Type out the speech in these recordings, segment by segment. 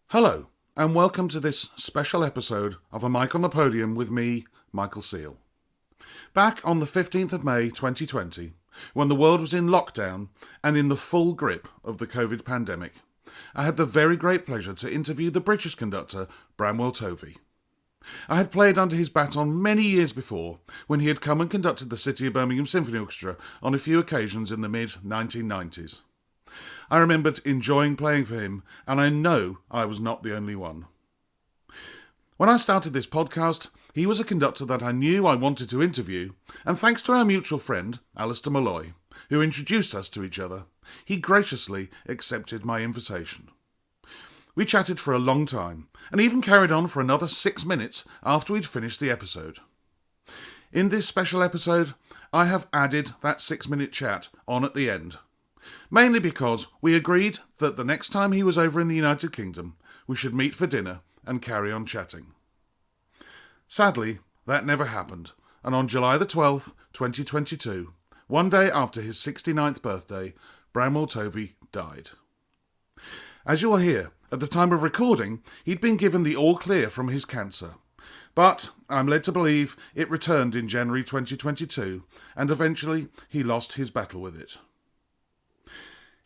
Hello, and welcome to this special episode of A Mic on the Podium with me, Michael Seal. Back on the 15th of May 2020, when the world was in lockdown and in the full grip of the COVID pandemic, I had the very great pleasure to interview the British conductor Bramwell Tovey. I had played under his baton many years before, when he had come and conducted the City of Birmingham Symphony Orchestra on a few occasions in the mid-1990s. I remembered enjoying playing for him, and I know I was not the only one. When I started this podcast, he was a conductor that I knew I wanted to interview, and thanks to our mutual friend, Alistair Malloy, who introduced us to each other, he graciously accepted my invitation. We chatted for a long time, and even carried on for another 6 minutes after we'd finished the episode. In this special episode, I have added that 6-minute chat on at the end, mainly because we agreed that the next time he was over in the United Kingdom, we should meet for dinner and carry on chatting. Sadly, that never happened, and on July the 12th, 2022, one day after his 69th birthday, Bramwell Tovey died. As you will hear, at the time of recording, he'd been given the all-clear from his cancer, but I'm led to believe it returned in January 2022, and eventually he lost his battle with it.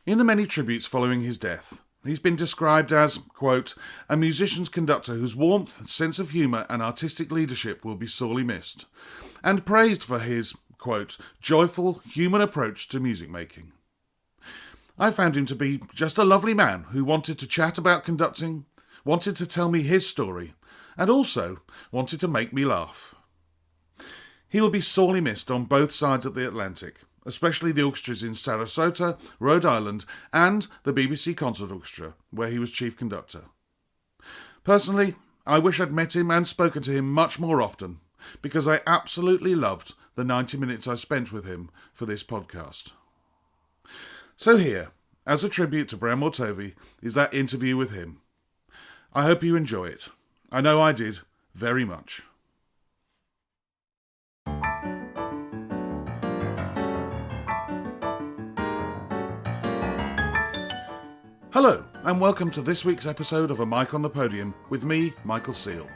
In the many tributes following his death, he's been described as, quote, a musician's conductor whose warmth, sense of humour and artistic leadership will be sorely missed, and praised for his, quote, joyful, human approach to music making. I found him to be just a lovely man who wanted to chat about conducting, wanted to tell me his story, and also wanted to make me laugh. He will be sorely missed on both sides of the Atlantic, especially the orchestras in Sarasota, Rhode Island, and the BBC Concert Orchestra, where he was chief conductor. Personally, I wish I'd met him and spoken to him much more often, because I absolutely loved the 90 minutes I spent with him for this podcast. So here, as a tribute to Bramwell Tovey, is that interview with him. I hope you enjoy it. I know I did, very much. Hello, and welcome to this week's episode of A Mic on the Podium with me, Michael Seal.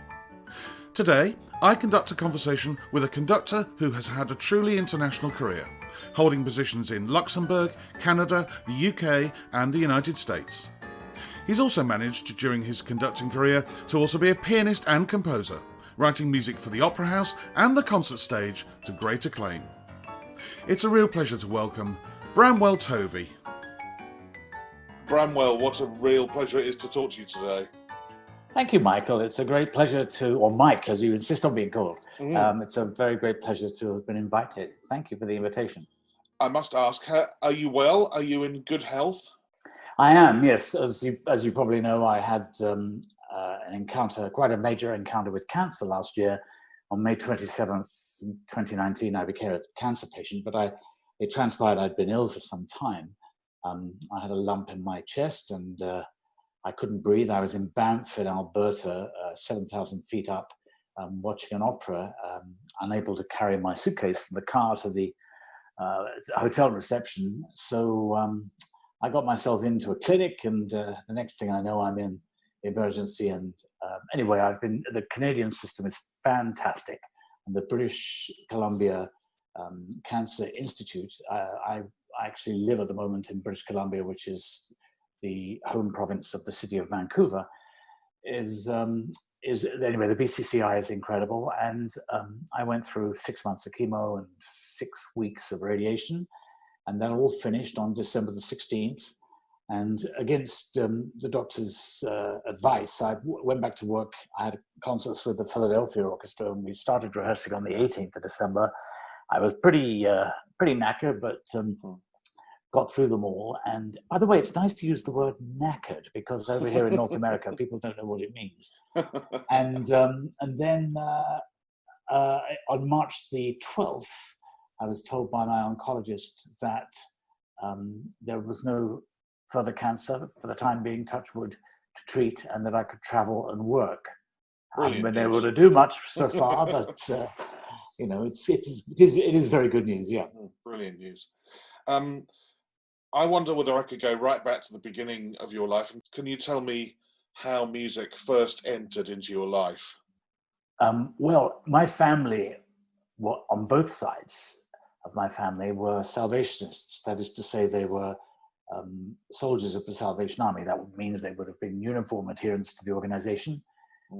Today, I conduct a conversation with a conductor who has had a truly international career, holding positions in Luxembourg, Canada, the UK, and the United States. He's also managed, during his conducting career, to also be a pianist and composer, writing music for the opera house and the concert stage to great acclaim. It's a real pleasure to welcome Bramwell Tovey. Bramwell, what a real pleasure it is to talk to you today. Thank you, Michael. It's a great pleasure to, or Mike, as you insist on being called. It's a very great pleasure to have been invited. Thank you for the invitation. I must ask, are you well? Are you in good health? I am, yes. As you probably know, I had an encounter, quite a major encounter with cancer last year. On May 27th, 2019, I became a cancer patient, but it transpired I'd been ill for some time. I had a lump in my chest and I couldn't breathe. I was in Banff in Alberta, 7,000 feet up, watching an opera, unable to carry my suitcase from the car to the hotel reception. So I got myself into a clinic, and the next thing I know, I'm in emergency. And anyway, the Canadian system is fantastic. And the British Columbia Cancer Institute, I actually live at the moment in British Columbia, which is the home province of the city of Vancouver, is anyway, the BCCI is incredible. And I went through 6 months of chemo and 6 weeks of radiation, and that all finished on December the 16th. And against the doctor's advice, I went back to work. I had concerts with the Philadelphia Orchestra, and we started rehearsing on the 18th of December. I was pretty knackered, but got through them all. And by the way, it's nice to use the word knackered, because over here in North America, people don't know what it means. And then on March the 12th, I was told by my oncologist that there was no further cancer for the time being, touch wood, to treat, and that I could travel and work. I haven't been able to do much so far, but it is very good news. Yeah, brilliant news. I wonder whether I could go right back to the beginning of your life. Can you tell me how music first entered into your life? Well, my family, on both sides of my family, were Salvationists. That is to say, they were soldiers of the Salvation Army. That means they would have been uniform adherents to the organization.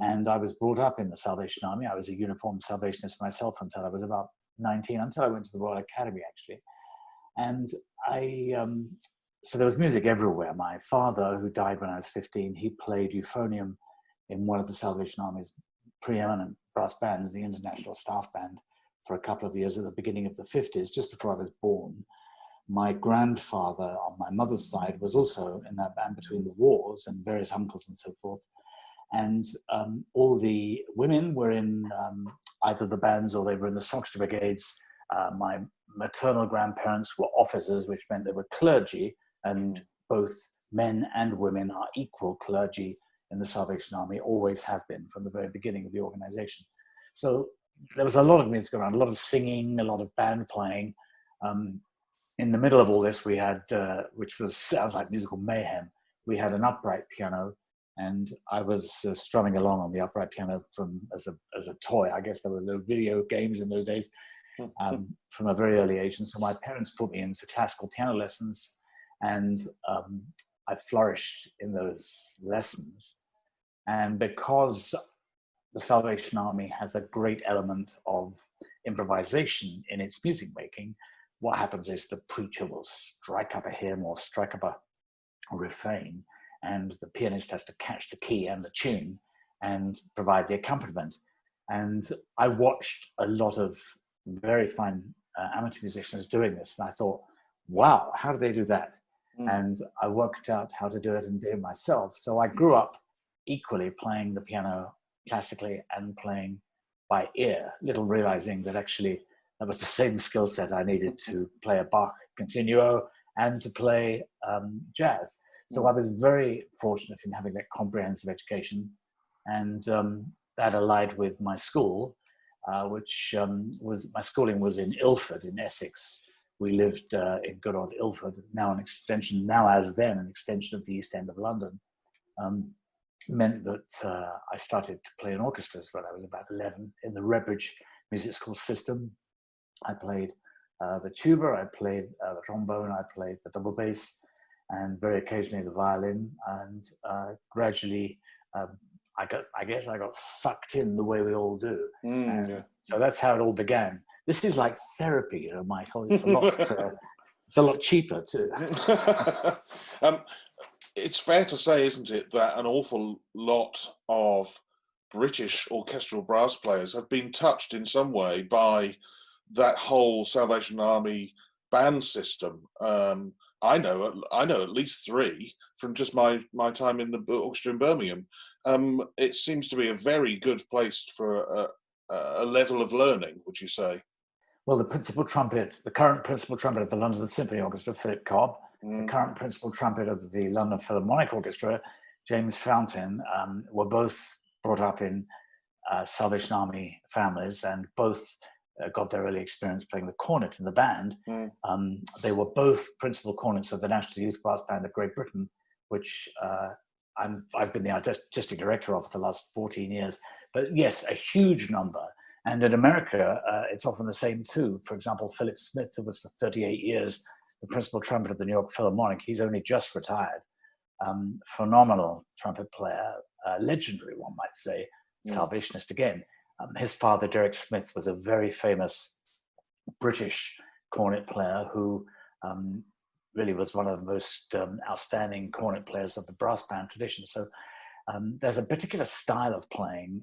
And I was brought up in the Salvation Army. I was a uniformed Salvationist myself until I was about 19, until I went to the Royal Academy, actually. And so there was music everywhere. My father, who died when I was 15, he played euphonium in one of the Salvation Army's preeminent brass bands, the International Staff Band, for a couple of years at the beginning of the 50s, just before I was born. My grandfather on my mother's side was also in that band between the wars, and various uncles and so forth. And all the women were in either the bands or they were in the Songster Brigades. My maternal grandparents were officers, which meant they were clergy, and both men and women are equal clergy in the Salvation Army, always have been from the very beginning of the organization. So there was a lot of music around, a lot of singing, a lot of band playing. In the middle of all this, we had, which sounds like musical mayhem, we had an upright piano, and I was strumming along on the upright piano as a toy. I guess there were no video games in those days, from a very early age. And so my parents put me into classical piano lessons, and I flourished in those lessons. And because the Salvation Army has a great element of improvisation in its music making, what happens is the preacher will strike up a hymn or strike up a refrain, and the pianist has to catch the key and the tune and provide the accompaniment. And I watched a lot of very fine amateur musicians doing this, and I thought, wow, how do they do that? And I worked out how to do it and did it myself. So I grew up equally playing the piano classically and playing by ear, little realizing that actually that was the same skill set I needed to play a Bach continuo and to play jazz. So I was very fortunate in having that comprehensive education, and that allied with my school, which my schooling was in Ilford in Essex. We lived in good old Ilford, now an extension of the East End of London. Meant that I started to play in orchestras when I was about 11 in the Redbridge Music School system. I played the tuba, I played the trombone, I played the double bass, and very occasionally the violin. And gradually, I got sucked in the way we all do. So that's how it all began. This is like therapy, Michael. It's a lot cheaper too. It's fair to say, isn't it, that an awful lot of British orchestral brass players have been touched in some way by that whole Salvation Army band system. I know at least three from just my time in the orchestra in Birmingham. It seems to be a very good place for a level of learning, would you say? Well, the current principal trumpet of the London Symphony Orchestra, Philip Cobb, the current principal trumpet of the London Philharmonic Orchestra, James Fountain, were both brought up in Salvation Army families, and both got their early experience playing the cornet in the band. They were both principal cornets of the National Youth Brass Band of Great Britain, which I've been the artistic director of for the last 14 years. But yes, a huge number. And in America, it's often the same too. For example, Philip Smith, who was for 38 years the principal trumpet of the New York Philharmonic, he's only just retired. Phenomenal trumpet player, legendary, one might say, Salvationist again. His father, Derek Smith, was a very famous British cornet player who really was one of the most outstanding cornet players of the brass band tradition. So there's a particular style of playing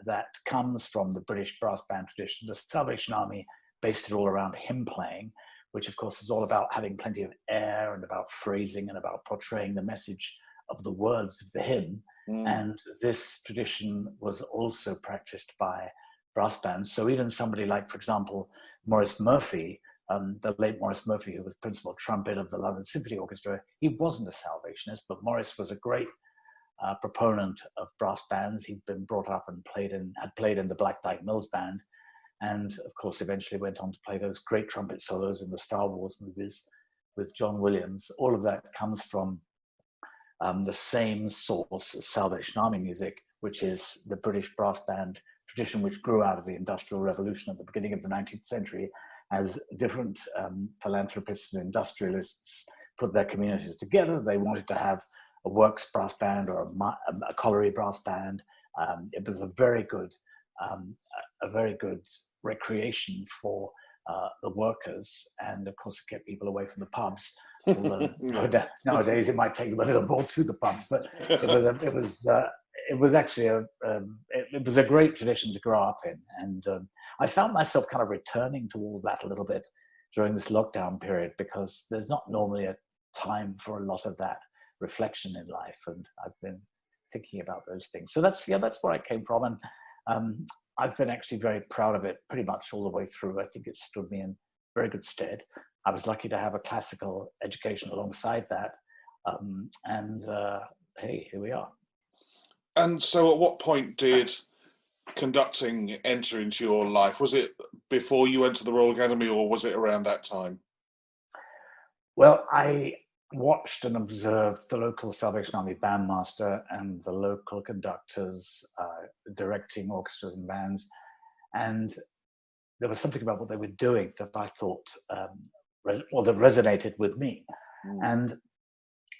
that comes from the British brass band tradition. The Salvation Army based it all around hymn playing, which of course is all about having plenty of air and about phrasing and about portraying the message of the words of the hymn. And this tradition was also practiced by brass bands. So even somebody like, for example, Maurice Murphy, the late Maurice Murphy, who was principal trumpet of the London Symphony Orchestra, he wasn't a Salvationist, but Maurice was a great proponent of brass bands. He'd been brought up and had played in the Black Dyke Mills Band, and of course eventually went on to play those great trumpet solos in the Star Wars movies with John Williams. All of that comes from the same source as Salvation Army music, which is the British brass band tradition, which grew out of the Industrial Revolution at the beginning of the 19th century, as different philanthropists and industrialists put their communities together. They wanted to have a works brass band or a colliery brass band. It was a very good recreation for the workers, and of course it kept people away from the pubs. Although nowadays it might take them a little more to the pubs, but it was actually a great tradition to grow up in, and I found myself kind of returning to all that a little bit during this lockdown period, because there's not normally a time for a lot of that reflection in life, and I've been thinking about those things. So that's where I came from, and I've been actually very proud of it pretty much all the way through. I think it stood me in very good stead. I was lucky to have a classical education alongside that, and hey, here we are. And so at what point did conducting enter into your life? Was it before you went to the Royal Academy, or was it around that time? Well, I watched and observed the local Salvation Army bandmaster and the local conductors directing orchestras and bands, and there was something about what they were doing that I thought, that resonated with me. And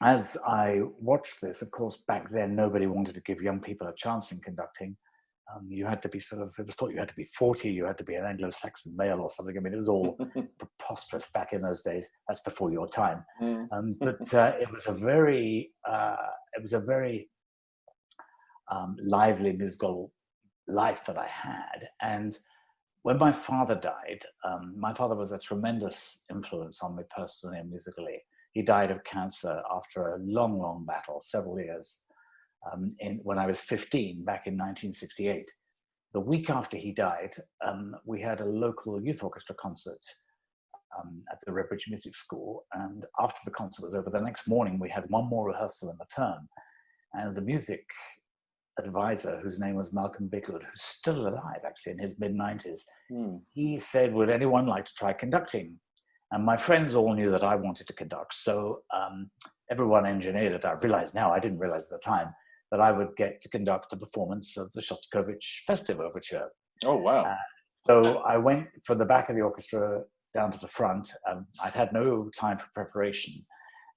as I watched this, of course, back then nobody wanted to give young people a chance in conducting. You had to be it was thought you had to be 40, you had to be an Anglo-Saxon male or something. I mean, it was all preposterous back in those days. That's before your time. But it was a very lively musical life that I had. And when my father died, my father was a tremendous influence on me personally and musically. He died of cancer after a long, long battle, several years. When I was 15, back in 1968. The week after he died, we had a local youth orchestra concert at the Redbridge Music School. And after the concert was over, the next morning we had one more rehearsal in the term. And the music advisor, whose name was Malcolm Bigwood, who's still alive actually in his mid-90s, he said, would anyone like to try conducting? And my friends all knew that I wanted to conduct. So everyone engineered it. I realize now, I didn't realize at the time, that I would get to conduct a performance of the Shostakovich Festive Overture. Oh, wow. So I went from the back of the orchestra down to the front. I'd had no time for preparation.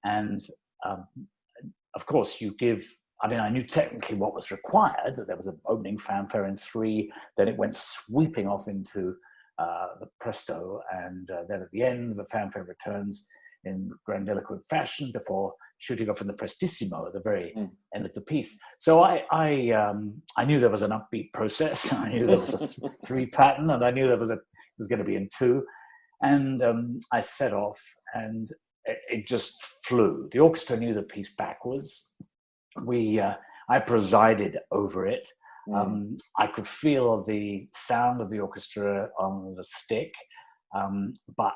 And of course, I knew technically what was required, that there was an opening fanfare in 3, then it went sweeping off into the presto, and then at the end, the fanfare returns in grandiloquent fashion before shooting off in the prestissimo at the very end of the piece. So I knew there was an upbeat process. I knew there was a 3 pattern, and I knew it was going to be in 2. And I set off, and it just flew. The orchestra knew the piece backwards. I presided over it. I could feel the sound of the orchestra on the stick, but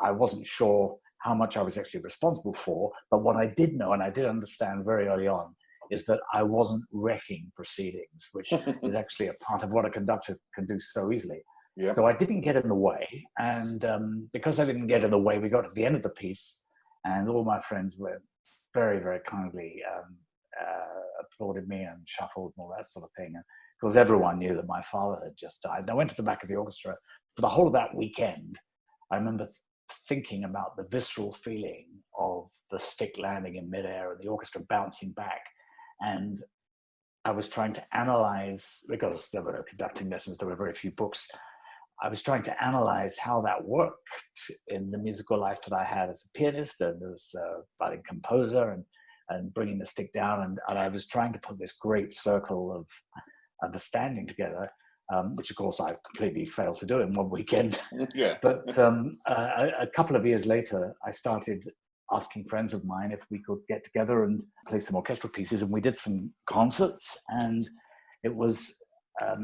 I wasn't sure how much I was actually responsible for. But what I did know, and I did understand very early on, is that I wasn't wrecking proceedings, which is actually a part of what a conductor can do so easily. Yeah. So I didn't get in the way. And because I didn't get in the way, we got to the end of the piece, and all my friends were very, very kindly applauded me and shuffled and all that sort of thing. And because everyone knew that my father had just died. And I went to the back of the orchestra for the whole of that weekend. I remember thinking about the visceral feeling of the stick landing in midair and the orchestra bouncing back. And I was trying to analyze, because there were no conducting lessons, there were very few books. I was trying to analyze how that worked in the musical life that I had as a pianist and as a budding composer, and bringing the stick down. And I was trying to put this great circle of understanding together, which of course I completely failed to do in one weekend. Yeah. But a couple of years later, I started asking friends of mine if we could get together and play some orchestral pieces. And we did some concerts, and it was a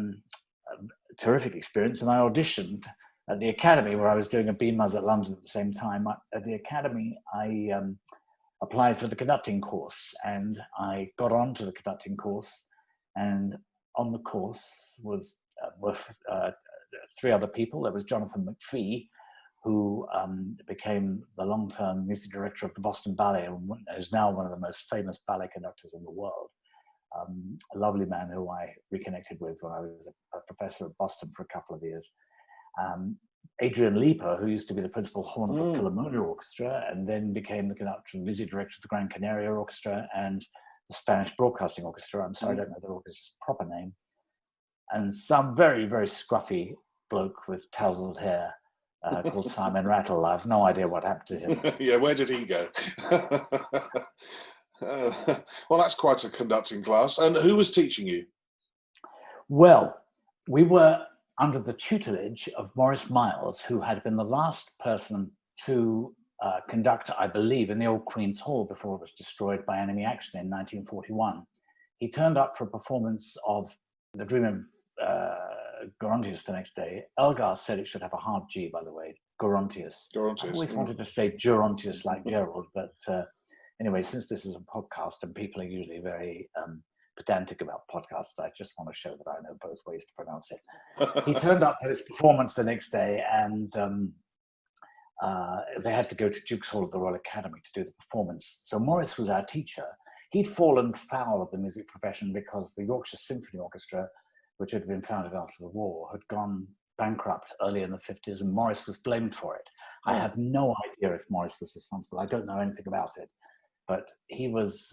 terrific experience. And I auditioned at the Academy, where I was doing a BMUS at London at the same time. At the Academy, I applied for the conducting course, and I got onto the conducting course. And on the course were 3 other people. There was Jonathan McPhee, who became the long-term music director of the Boston Ballet and is now one of the most famous ballet conductors in the world. A lovely man who I reconnected with when I was a professor at Boston for a couple of years. Adrian Leeper, who used to be the principal horn of the Philharmonia Orchestra and then became the conductor and music director of the Gran Canaria Orchestra and the Spanish Broadcasting Orchestra. I'm sorry, I don't know the orchestra's proper name. And some very, very scruffy bloke with tousled hair called Simon Rattle. I have no idea what happened to him. Yeah, where did he go? Well, that's quite a conducting class. And who was teaching you? Well, we were under the tutelage of Maurice Miles, who had been the last person to conduct, I believe, in the old Queen's Hall before it was destroyed by enemy action in 1941. He turned up for a performance of The Dream of Gerontius the next day. Elgar said it should have a hard G, by the way, Gerontius. I always wanted to say Gerontius like Gerald, but anyway, since this is a podcast and people are usually very pedantic about podcasts, I just want to show that I know both ways to pronounce it. He turned up at his performance the next day, and they had to go to Duke's Hall of the Royal Academy to do the performance. So Maurice was our teacher. He'd fallen foul of the music profession because the Yorkshire Symphony Orchestra, which had been founded after the war, had gone bankrupt early in the 50s, and Maurice was blamed for it. I have no idea if Maurice was responsible. I don't know anything about it. But he was,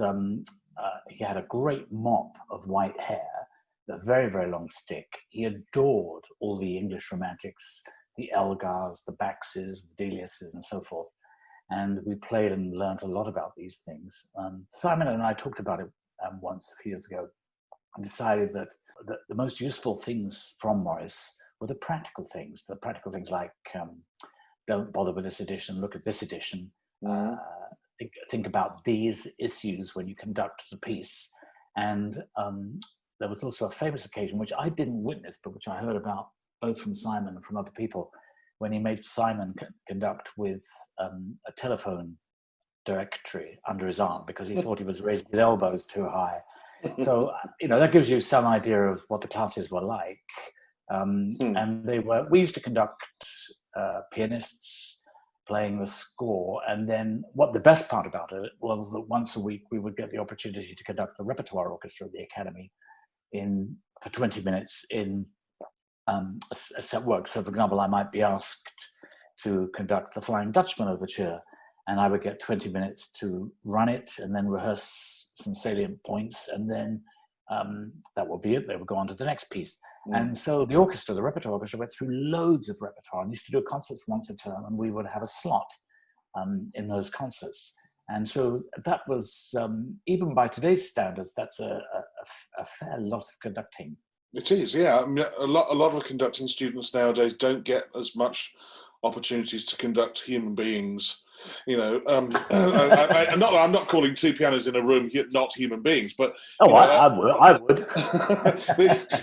he had a great mop of white hair, a very, very long stick. He adored all the English romantics, the Elgars, the Baxes, the Deliuses, and so forth. And we played and learned a lot about these things. Simon and I talked about it once a few years ago and decided that the most useful things from Maurice were the practical things like don't bother with this edition, look at this edition. Think about these issues when you conduct the piece. And there was also a famous occasion, which I didn't witness, but which I heard about both from Simon and from other people, when he made Simon conduct with a telephone directory under his arm because he thought he was raising his elbows too high. So, that gives you some idea of what the classes were like. And we used to conduct pianists playing the score. And then what the best part about it was that once a week we would get the opportunity to conduct the repertoire orchestra at the Academy for 20 minutes in a set work. So, for example, I might be asked to conduct the Flying Dutchman overture, and I would get 20 minutes to run it and then rehearse some salient points, and then that would be it. They would go on to the next piece. And so the repertoire orchestra went through loads of repertoire and used to do concerts once a term, and we would have a slot in those concerts. And so that was, even by today's standards, that's a fair lot of conducting. It is, yeah. I mean, a lot of conducting students nowadays don't get as much opportunities to conduct human beings. I'm not calling two pianos in a room not human beings, but I would.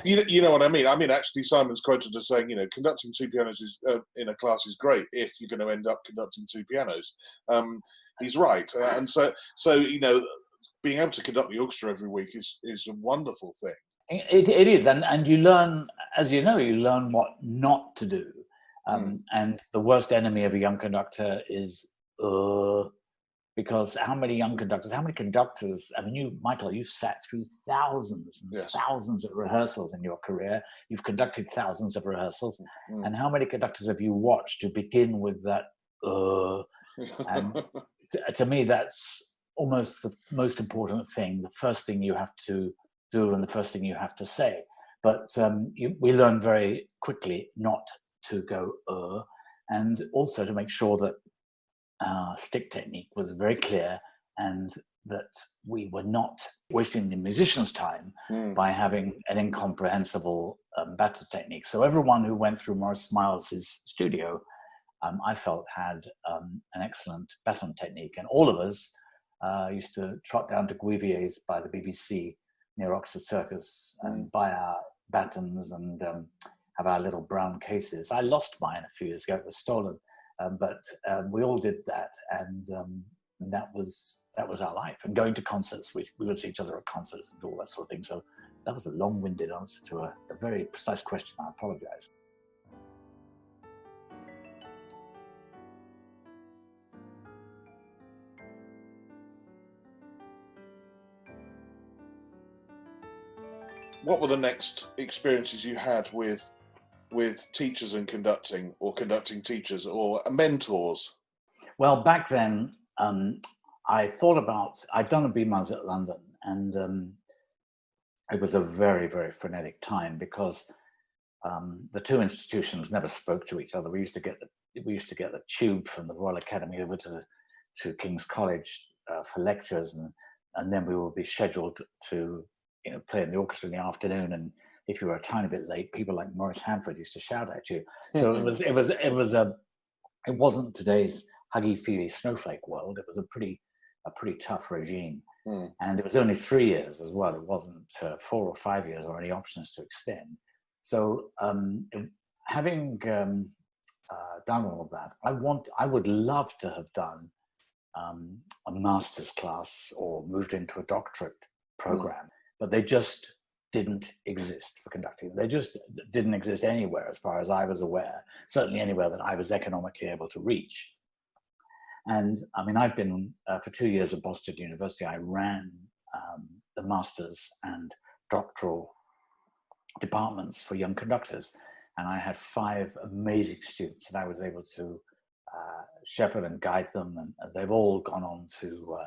you know what I mean. I mean, actually, Simon's quoted as saying, conducting two pianos in a class is great if you're going to end up conducting two pianos. He's right, and so being able to conduct the orchestra every week is a wonderful thing. It is, and you learn, as you learn what not to do. And the worst enemy of a young conductor is because how many conductors, I mean, you, Michael, you've sat through thousands and thousands of rehearsals in your career. You've conducted thousands of rehearsals. And how many conductors have you watched to begin with that and to me, that's almost the most important thing, the first thing you have to do and the first thing you have to say. But we learn very quickly not to go and also to make sure that stick technique was very clear and that we were not wasting the musician's time by having an incomprehensible baton technique. So everyone who went through Maurice Miles's studio, I felt had an excellent baton technique. And all of us used to trot down to Guivier's by the BBC near Oxford Circus and buy our batons and have our little brown cases. I lost mine a few years ago. It was stolen. But we all did that, and that was our life. And going to concerts, we would see each other at concerts and all that sort of thing. So that was a long-winded answer to a very precise question. I apologize. what were the next experiences you had with teachers and conducting, or conducting teachers, or mentors? Well, back then, I thought about, I'd done a BMUS at London, and it was a very, very frenetic time because the two institutions never spoke to each other. We used to get the tube from the Royal Academy over to King's College for lectures, and then we would be scheduled to play in the orchestra in the afternoon. And if you were a tiny bit late, people like Maurice Hanford used to shout at you. So it wasn't today's huggy-feely snowflake world. It was a pretty tough regime. And it was only 3 years as well. It wasn't 4 or 5 years or any options to extend. So having done all of that, I would love to have done a master's class or moved into a doctorate program, but they just didn't exist for conducting. They just didn't exist anywhere as far as I was aware, certainly anywhere that I was economically able to reach. And I mean, I've been, for 2 years at Boston University, I ran the master's and doctoral departments for young conductors. And I had 5 amazing students, and I was able to shepherd and guide them. And they've all gone on to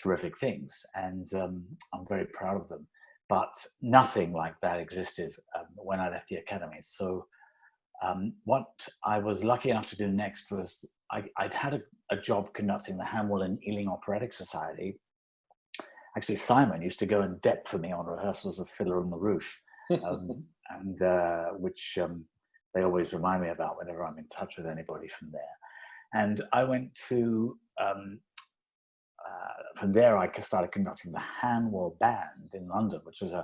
terrific things. And I'm very proud of them. But nothing like that existed when I left the academy. So what I was lucky enough to do next was I'd had a job conducting the Hanwell and Ealing Operatic Society. Actually, Simon used to go in depth for me on rehearsals of Fiddler on the Roof, and which they always remind me about whenever I'm in touch with anybody from there. And I went to, from there I started conducting the Hanwell Band in London, which was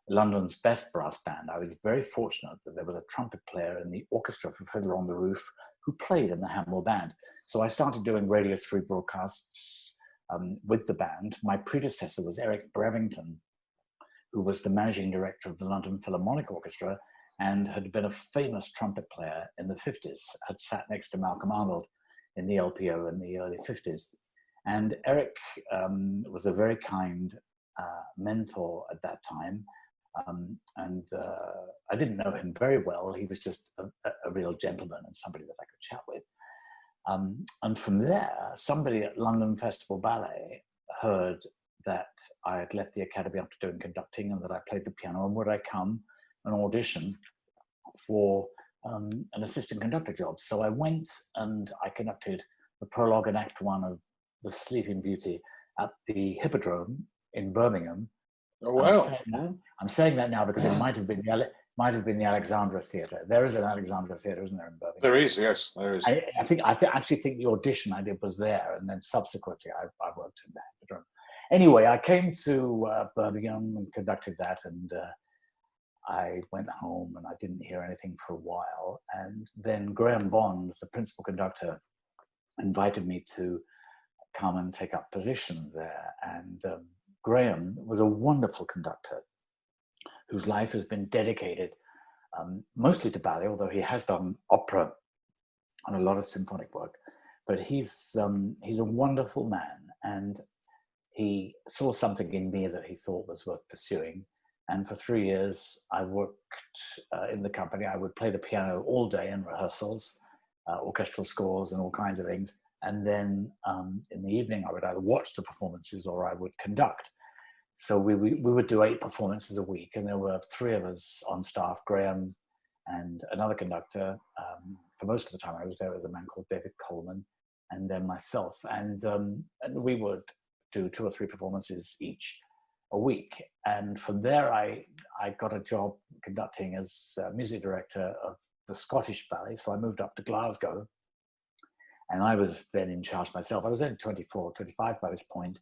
London's best brass band. I was very fortunate that there was a trumpet player in the orchestra for Fiddler on the Roof who played in the Hanwell Band. So I started doing Radio 3 broadcasts with the band. My predecessor was Eric Brevington, who was the managing director of the London Philharmonic Orchestra and had been a famous trumpet player in the 50s, had sat next to Malcolm Arnold in the LPO in the early 50s. And Eric was a very kind mentor at that time. And I didn't know him very well. He was just a real gentleman and somebody that I could chat with. And from there, somebody at London Festival Ballet heard that I had left the academy after doing conducting and that I played the piano, and would I come and audition for an assistant conductor job. So I went and I conducted the prologue and act 1 of The Sleeping Beauty at the Hippodrome in Birmingham. Oh, wow. I'm saying that now because it might have been the Alexandra Theatre. There is an Alexandra Theatre, isn't there, in Birmingham? There is, yes, there is. I actually think the audition I did was there, and then subsequently I worked in the Hippodrome. Anyway, I came to Birmingham and conducted that, and I went home and I didn't hear anything for a while. And then Graham Bond, the principal conductor, invited me to come and take up position there. And Graham was a wonderful conductor whose life has been dedicated mostly to ballet, although he has done opera and a lot of symphonic work. But he's a wonderful man, and he saw something in me that he thought was worth pursuing. And for 3 years, I worked in the company. I would play the piano all day in rehearsals, orchestral scores and all kinds of things. And then in the evening, I would either watch the performances or I would conduct. So we would do 8 performances a week, and there were 3 of us on staff, Graham and another conductor. For most of the time I was there was a man called David Coleman, and then myself. And we would do 2 or 3 performances each a week. And from there, I got a job conducting as music director of the Scottish Ballet. So I moved up to Glasgow, and I was then in charge myself. I was only 24, 25 by this point,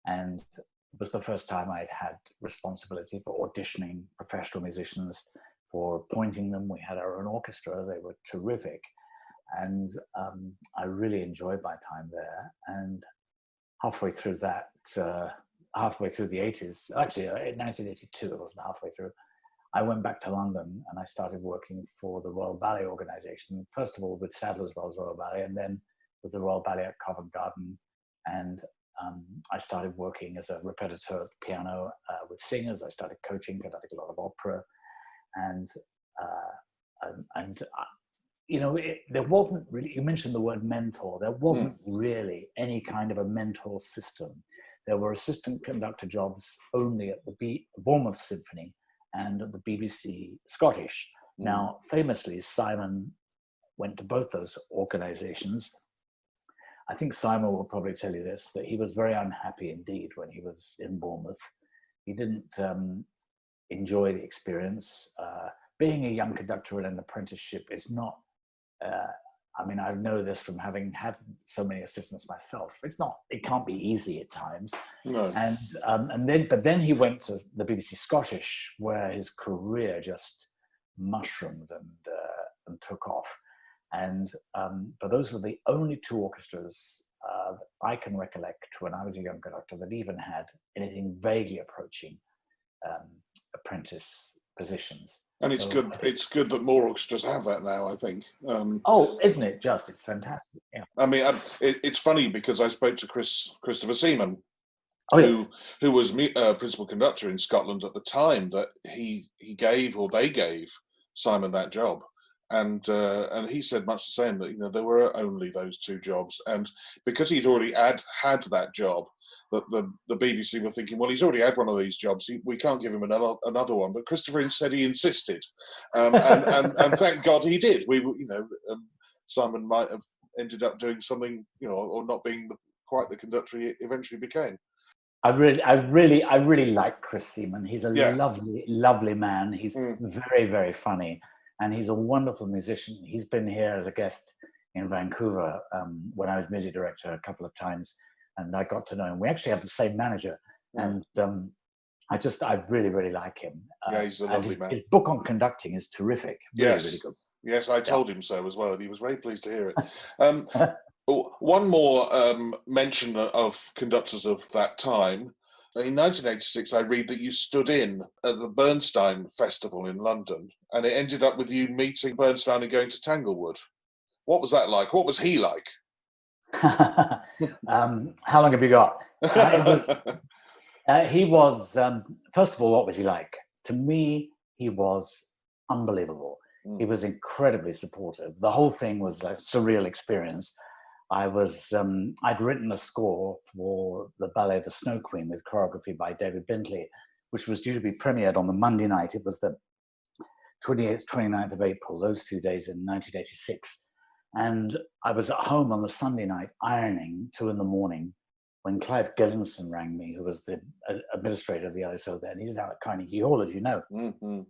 and it was the first time I'd had responsibility for auditioning professional musicians, for appointing them. We had our own orchestra. They were terrific. And I really enjoyed my time there. And halfway through that, halfway through the 80s, actually in 1982, it wasn't halfway through, I went back to London and I started working for the Royal Ballet Organisation, first of all with Sadler's Wells Royal Ballet, and then with the Royal Ballet at Covent Garden. And I started working as a repetiteur at the piano with singers. I started coaching, conducting a lot of opera, and there wasn't really. You mentioned the word mentor. There wasn't really any kind of a mentor system. There were assistant conductor jobs only at the Bournemouth Symphony and at the BBC Scottish. Now, famously, Simon went to both those organizations. I think Simon will probably tell you this, that he was very unhappy indeed when he was in Bournemouth. He didn't enjoy the experience. Being a young conductor in an apprenticeship is not, I know this from having had so many assistants myself. It can't be easy at times. No. But then he went to the BBC Scottish, where his career just mushroomed and took off. But those were the only two orchestras that I can recollect when I was a young conductor that even had anything vaguely approaching apprentice positions. And it's good. It's good that more orchestras have that now, I think. Isn't it just? It's fantastic. Yeah. I mean, it's funny because I spoke to Christopher Seaman, who was principal conductor in Scotland at the time that they gave Simon that job. And he said much the same, that there were only those two jobs, and because he'd already had that job, that the BBC were thinking, well, he's already had one of these jobs, we can't give him another one. But Christopher said he insisted, and thank God he did. Simon might have ended up doing something, or not being quite the conductor he eventually became. I really like Chris Seaman. He's a lovely, lovely man. He's very, very funny. And he's a wonderful musician. He's been here as a guest in Vancouver when I was music director a couple of times, and I got to know him. We actually have the same manager, and I really, really like him. He's a lovely man. His book on conducting is terrific. Really good. Yes, I told him so as well, and he was very pleased to hear it. One more mention of conductors of that time. In 1986, I read that you stood in at the Bernstein Festival in London, and it ended up with you meeting Bernstein and going to Tanglewood. What was that like? What was he like? How long have you got? He was, first of all, what was he like? To me, he was unbelievable. He was incredibly supportive. The whole thing was a surreal experience. I'd written a score for the ballet The Snow Queen with choreography by David Bentley, which was due to be premiered on the Monday night. It was the 28th, 29th of April, those few days in 1986. And I was at home on the Sunday night ironing 2 a.m. when Clive Gillinson rang me, who was the administrator of the LSO then. He's now at Carnegie Hall, as you know. Mm-hmm.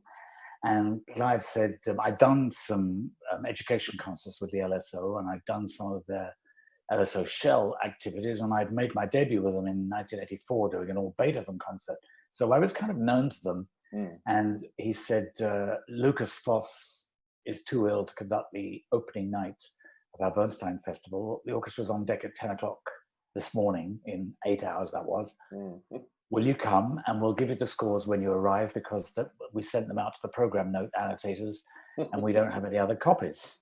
And Clive said, I'd done some education concerts with the LSO, and I'd done some of their LSO Shell activities, and I'd made my debut with them in 1984 doing an all Beethoven concert. So I was kind of known to them. And he said, Lucas Foss is too ill to conduct the opening night of our Bernstein Festival. The orchestra's on deck at 10 o'clock this morning, in 8 hours that was. Will you come, and we'll give you the scores when you arrive, because we sent them out to the program note annotators and we don't have any other copies.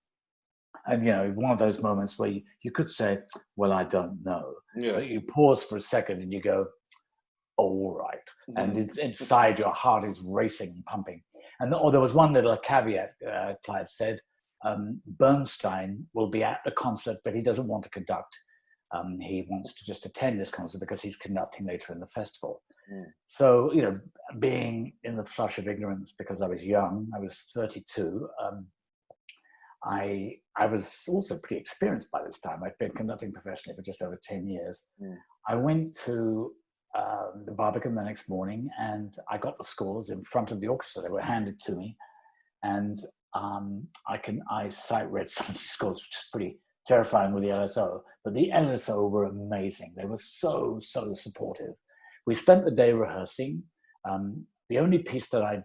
And, one of those moments where you could say, well, I don't know. Yeah. But you pause for a second and you go, oh, all right. And it's inside, your heart is racing and pumping. And there was one little caveat, Clive said, Bernstein will be at the concert, but he doesn't want to conduct. He wants to just attend this concert because he's conducting later in the festival. So, being in the flush of ignorance, because I was young, I was 32, I was also pretty experienced by this time. I'd been conducting professionally for just over 10 years. I went to the Barbican the next morning, and I got the scores in front of the orchestra. They were handed to me, and I sight read some of these scores, which is pretty terrifying with the LSO. But the LSO were amazing. They were so supportive. We spent the day rehearsing. The only piece that I'd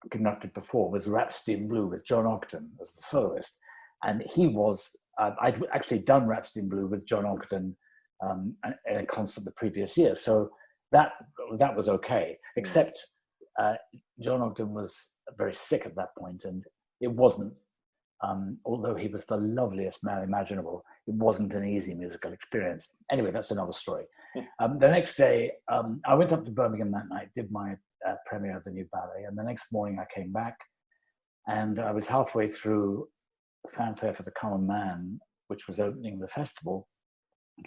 conducted before was Rhapsody in Blue with John Ogden as the soloist, and he was I'd actually done Rhapsody in Blue with John Ogden in a concert the previous year, so that was okay, except John Ogden was very sick at that point, and it wasn't although he was the loveliest man imaginable, it wasn't an easy musical experience. Anyway, that's another story. The next day, I went up to Birmingham that night, did my premiere of the new ballet, and the next morning I came back, and I was halfway through Fanfare for the Common Man, which was opening the festival.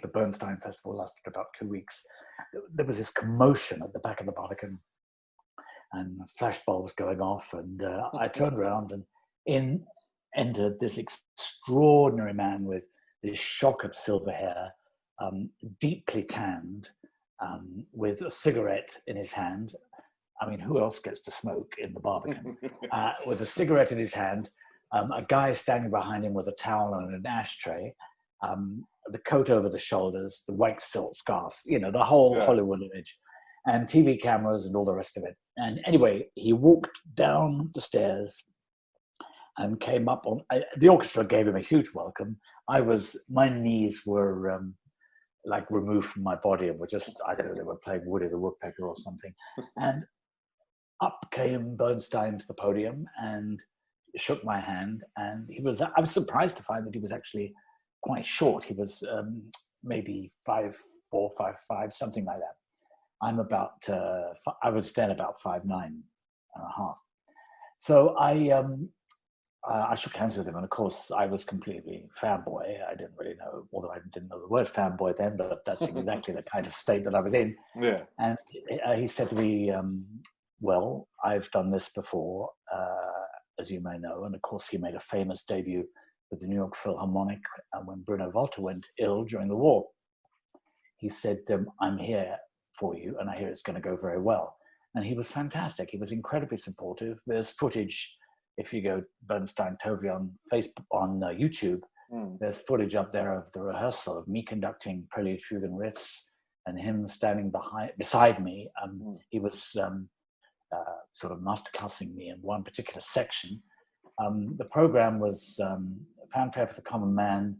The Bernstein Festival lasted about 2 weeks. There was this commotion at the back of the Barbican, and flashbulbs going off, and I turned around, and in entered this extraordinary man with this shock of silver hair, deeply tanned, with a cigarette in his hand. I mean, who else gets to smoke in the Barbican? With a cigarette in his hand, a guy standing behind him with a towel and an ashtray, the coat over the shoulders, the white silk scarf, the whole Hollywood image, and TV cameras and all the rest of it. And anyway, he walked down the stairs and came up on, the orchestra gave him a huge welcome. My knees were like removed from my body and were just, I don't know, they were playing Woody the Woodpecker or something. And up came Bernstein to the podium and shook my hand. And I was surprised to find that he was actually quite short. He was maybe 5'4", 5'5", something like that. I'm about, I would stand about 5'9" and a half. So I shook hands with him, and of course, I was completely fanboy. I didn't really know, although I didn't know the word fanboy then, but that's exactly the kind of state that I was in. Yeah. And he said to me, well, I've done this before, as you may know. And of course, he made a famous debut with the New York Philharmonic when Bruno Walter went ill during the war. He said, I'm here for you, and I hear it's going to go very well. And he was fantastic. He was incredibly supportive. There's footage. If you go Bernstein Tovey on Facebook, on YouTube, there's footage up there of the rehearsal of me conducting Prelude, Fugue, and Riffs, and him standing beside me. He was sort of masterclassing me in one particular section. The program was Fanfare for the Common Man,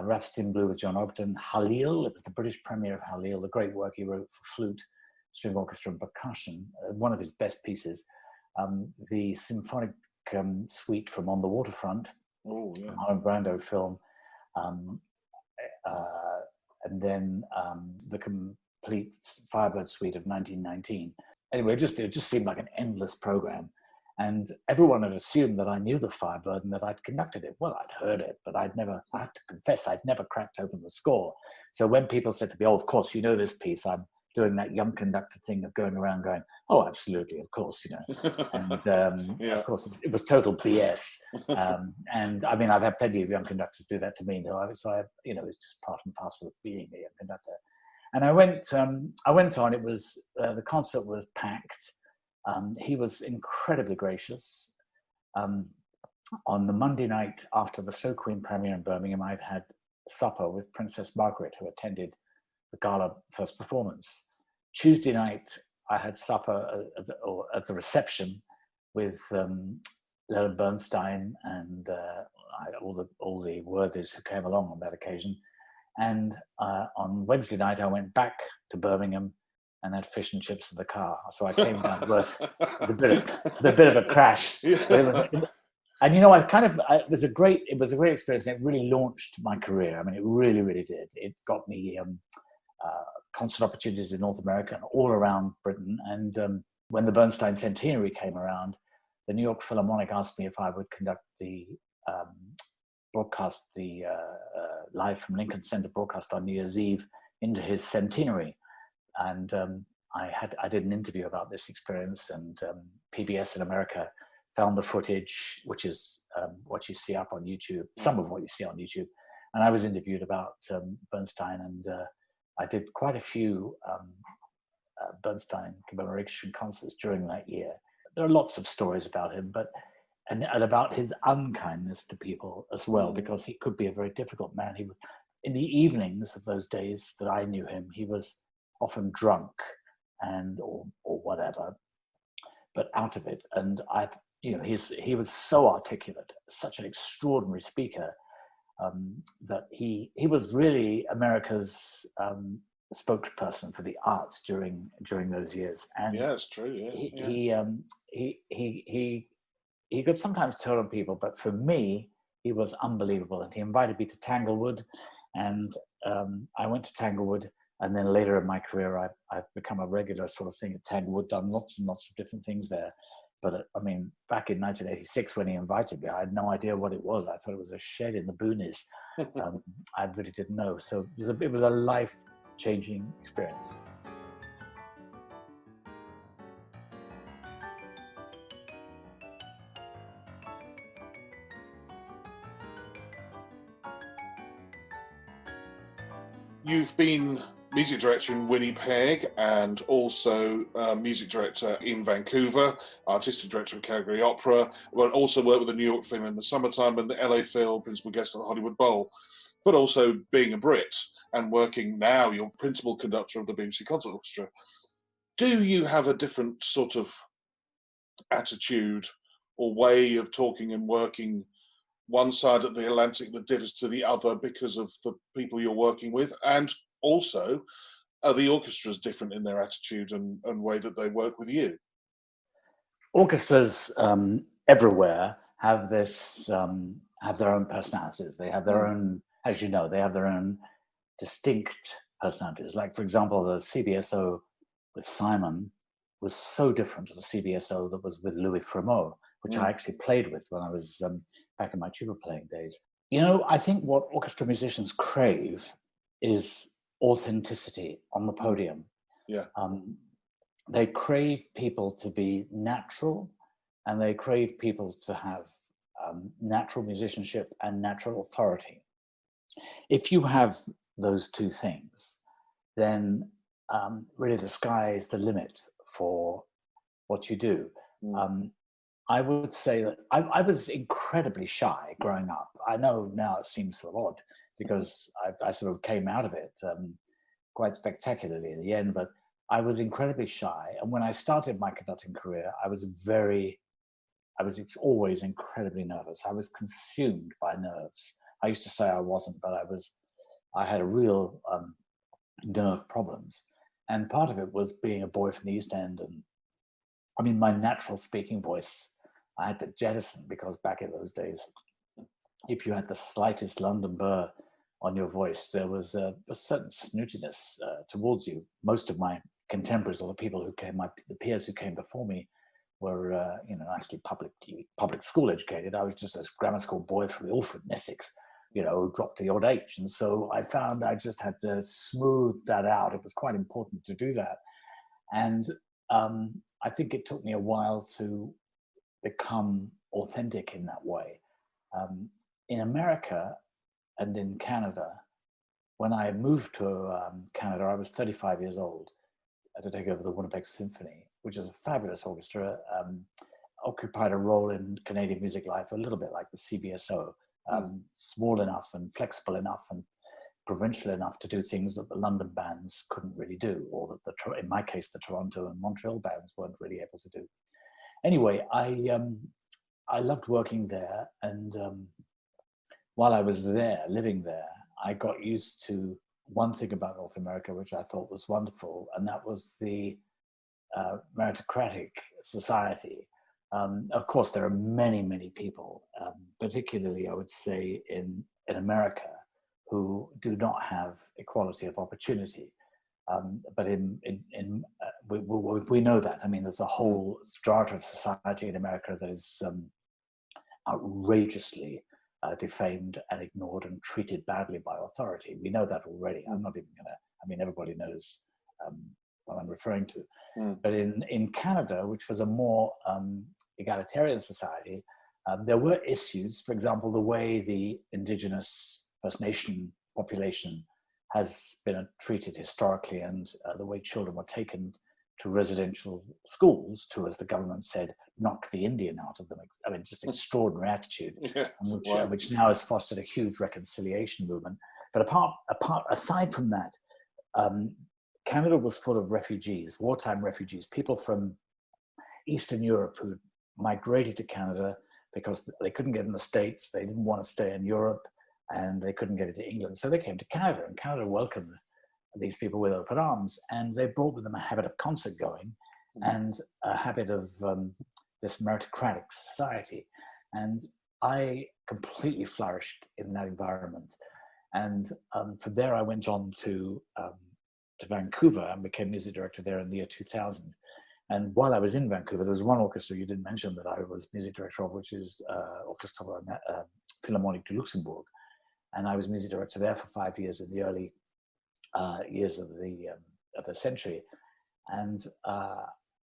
Rhapsody in Blue with John Ogden, Halil. It was the British premiere of Halil, the great work he wrote for flute, string orchestra, and percussion. One of his best pieces. The symphonic suite from On the Waterfront, Marlon Brando film, and then the complete Firebird suite of 1919. Anyway, it just seemed like an endless program. And everyone had assumed that I knew the Firebird and that I'd conducted it. Well, I'd heard it, but I have to confess, I'd never cracked open the score. So when people said to me, oh, of course, you know this piece, I'm doing that young conductor thing of going around going, oh, absolutely, of course, And of course, it was total BS. And I mean, I've had plenty of young conductors do that to me. So it's just part and parcel of being a young conductor. And I went on. It was the concert was packed. He was incredibly gracious. On the Monday night after the Snow Queen premiere in Birmingham, I'd had supper with Princess Margaret, who attended the gala first performance. Tuesday night, I had supper at the reception with Leonard Bernstein and all the worthies who came along on that occasion. And on Wednesday night, I went back to Birmingham and had fish and chips in the car. So I came down to earth with a bit of a crash. And it was a great experience, and it really launched my career. I mean, it really, really did. It got me concert opportunities in North America and all around Britain. And when the Bernstein Centenary came around, the New York Philharmonic asked me if I would conduct the broadcast, the live from Lincoln Center broadcast on New Year's Eve into his centenary. And I did an interview about this experience, and PBS in America found the footage, which is what you see up on YouTube, some of what you see on YouTube. And I was interviewed about Bernstein, and I did quite a few Bernstein commemoration concerts during that year. There are lots of stories about him, and about his unkindness to people as well, because he could be a very difficult man. He, in the evenings of those days that I knew him, he was often drunk or whatever, but out of it. And he was so articulate, such an extraordinary speaker, that he was really America's spokesperson for the arts during those years. And yeah, it's true. He could sometimes turn on people, but for me, He was unbelievable, and he invited me to Tanglewood, and I went to Tanglewood. And then later in my career, I've become a regular sort of thing at Tanglewood, done lots and lots of different things there. But I mean, back in 1986, when he invited me, I had no idea what it was. I thought it was a shed in the boonies. I really didn't know. So it was a life-changing experience. You've been music director in Winnipeg and also music director in Vancouver, artistic director of Calgary Opera, but also worked with the New York Film in the summertime and the LA Phil, principal guest at the Hollywood Bowl, but also being a Brit and working now, you're principal conductor of the BBC Concert Orchestra. Do you have a different sort of attitude or way of talking and working one side of the Atlantic that differs to the other because of the people you're working with? And also, are the orchestras different in their attitude and way that they work with you? Orchestras everywhere have this, have their own personalities. They have their own, as you know, they have their own distinct personalities. Like, for example, the CBSO with Simon was so different to the CBSO that was with Louis Fremeau, which I actually played with when I was back in my tuba playing days. You know, I think what orchestra musicians crave is authenticity on the podium. Yeah. They crave people to be natural, and they crave people to have natural musicianship and natural authority. If you have those two things, then really the sky is the limit for what you do. I would say that I was incredibly shy growing up. I know now it seems sort of odd because I sort of came out of it quite spectacularly in the end, but I was incredibly shy. And when I started my conducting career, I was always incredibly nervous. I was consumed by nerves. I used to say I wasn't, but I had a real nerve problems. And part of it was being a boy from the East End. And I mean, my natural speaking voice, I had to jettison because back in those days, if you had the slightest London burr on your voice, there was a certain snootiness towards you. Most of my contemporaries, or the people who came, the peers who came before me, were nicely public school educated. I was just a grammar school boy from Ilford in Essex, who dropped the odd H, and so I found I just had to smooth that out. It was quite important to do that, and I think it took me a while to become authentic in that way. In America and in Canada, when I moved to Canada, I was 35 years old to take over the Winnipeg Symphony, which is a fabulous orchestra, occupied a role in Canadian music life a little bit like the CBSO, small enough and flexible enough and provincial enough to do things that the London bands couldn't really do, or that in my case, the Toronto and Montreal bands weren't really able to do. Anyway, I loved working there, and while I was there, living there, I got used to one thing about North America, which I thought was wonderful, and that was the meritocratic society. Of course, there are many, many people, particularly, I would say, in America, who do not have equality of opportunity. But we know that. I mean, there's a whole strata of society in America that is outrageously defamed and ignored and treated badly by authority. We know that already. I'm not even gonna, I mean, everybody knows what I'm referring to. But in Canada, which was a more egalitarian society, there were issues. For example, the way the Indigenous First Nation population has been treated historically, and the way children were taken to residential schools to, as the government said, knock the Indian out of them. I mean, just extraordinary attitude, which now has fostered a huge reconciliation movement. But aside from that, Canada was full of refugees, wartime refugees, people from Eastern Europe who migrated to Canada because they couldn't get in the States, they didn't want to stay in Europe, and they couldn't get into England. So they came to Canada, and Canada welcomed these people with open arms, and they brought with them a habit of concert going and a habit of this meritocratic society. And I completely flourished in that environment. And from there, I went on to Vancouver and became music director there in the year 2000. And while I was in Vancouver, there was one orchestra you didn't mention that I was music director of, which is Orchestre Philharmonique de Luxembourg. And I was music director there for 5 years in the early years of the century. And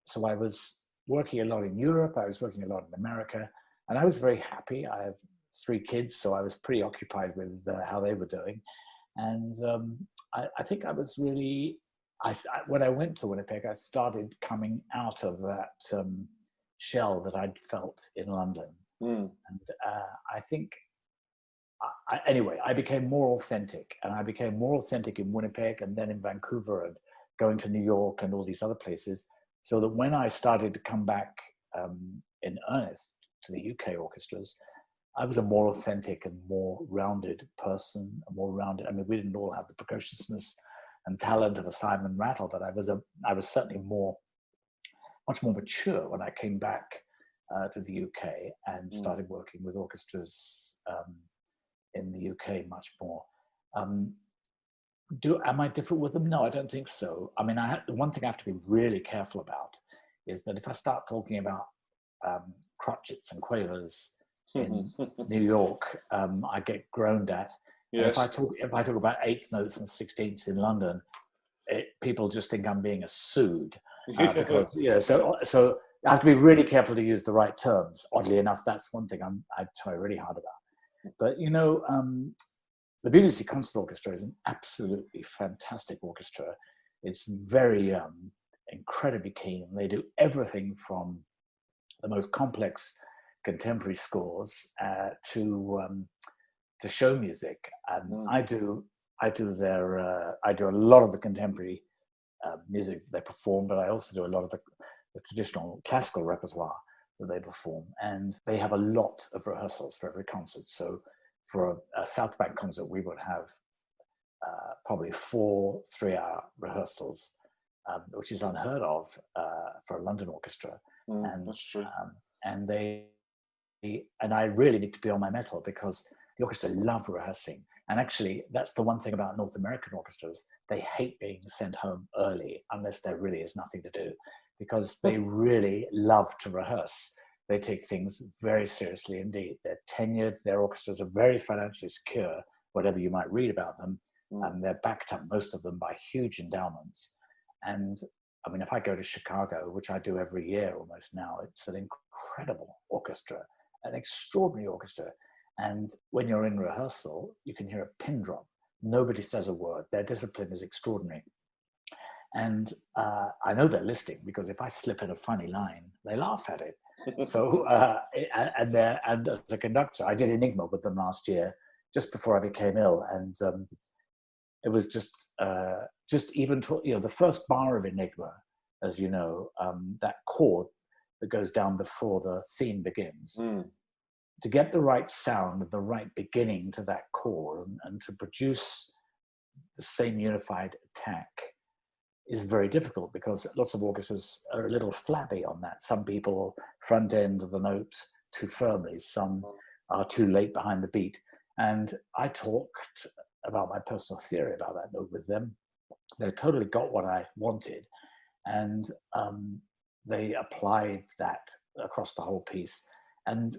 so I was working a lot in Europe, I was working a lot in America, and I was very happy. I have 3 kids, so I was pretty occupied with how they were doing. And I think I was really, when I went to Winnipeg, I started coming out of that shell that I'd felt in London. And I think, anyway, I became more authentic, and I became more authentic in Winnipeg and then in Vancouver and going to New York and all these other places, so that when I started to come back in earnest to the UK orchestras, I was a more authentic and more rounded person, I mean, we didn't all have the precociousness and talent of a Simon Rattle, but I was certainly much more mature when I came back to the UK and started working with orchestras in the UK much more. Am I different with them? No, I don't think so. I mean, the one thing I have to be really careful about is that if I start talking about crotchets and quavers in New York, I get groaned at. Yes. If I talk about eighth notes and sixteenths in London, people just think I'm being a sood because So I have to be really careful to use the right terms. Oddly enough, that's one thing I try really hard about. But the BBC Concert Orchestra is an absolutely fantastic orchestra. It's very incredibly keen. They do everything from the most complex contemporary scores to show music. I do a lot of the contemporary music that they perform, but I also do a lot of the traditional classical repertoire that they perform. And they have a lot of rehearsals for every concert. So for a South Bank concert, we would have probably 4 3-hour rehearsals, which is unheard of for a London orchestra. And that's true. And I really need to be on my mettle because the orchestra love rehearsing. And actually, that's the one thing about North American orchestras. They hate being sent home early unless there really is nothing to do, because they really love to rehearse. They take things very seriously indeed. They're tenured, their orchestras are very financially secure, whatever you might read about them. They're backed up, most of them, by huge endowments. And I mean, if I go to Chicago, which I do every year almost now, it's an incredible orchestra, an extraordinary orchestra. And when you're in rehearsal, you can hear a pin drop. Nobody says a word. Their discipline is extraordinary. And I know they're listening, because if I slip in a funny line, they laugh at it. So, and as a conductor, I did Enigma with them last year, just before I became ill. And it was just even, the first bar of Enigma, as you know, that chord that goes down before the theme begins. To get the right sound, the right beginning to that chord, and to produce the same unified attack is very difficult, because lots of orchestras are a little flabby on that. Some people front end the note too firmly, some are too late behind the beat. And I talked about my personal theory about that note with them. They totally got what I wanted, and they applied that across the whole piece. And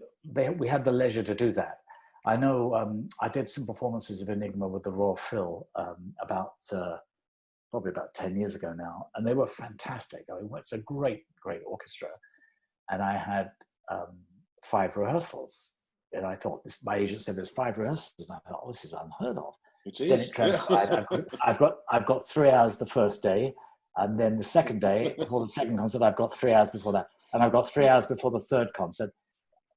we had the leisure to do that. I know I did some performances of Enigma with the Royal Phil probably about 10 years ago now, and they were fantastic. I mean, it's a great, great orchestra. And I had 5 rehearsals. And I thought, my agent said there's 5 rehearsals. And I thought, this is unheard of. Then it transpired. I've got 3 hours the first day, and then the second day, before the second concert, I've got 3 hours before that. And I've got 3 hours before the third concert.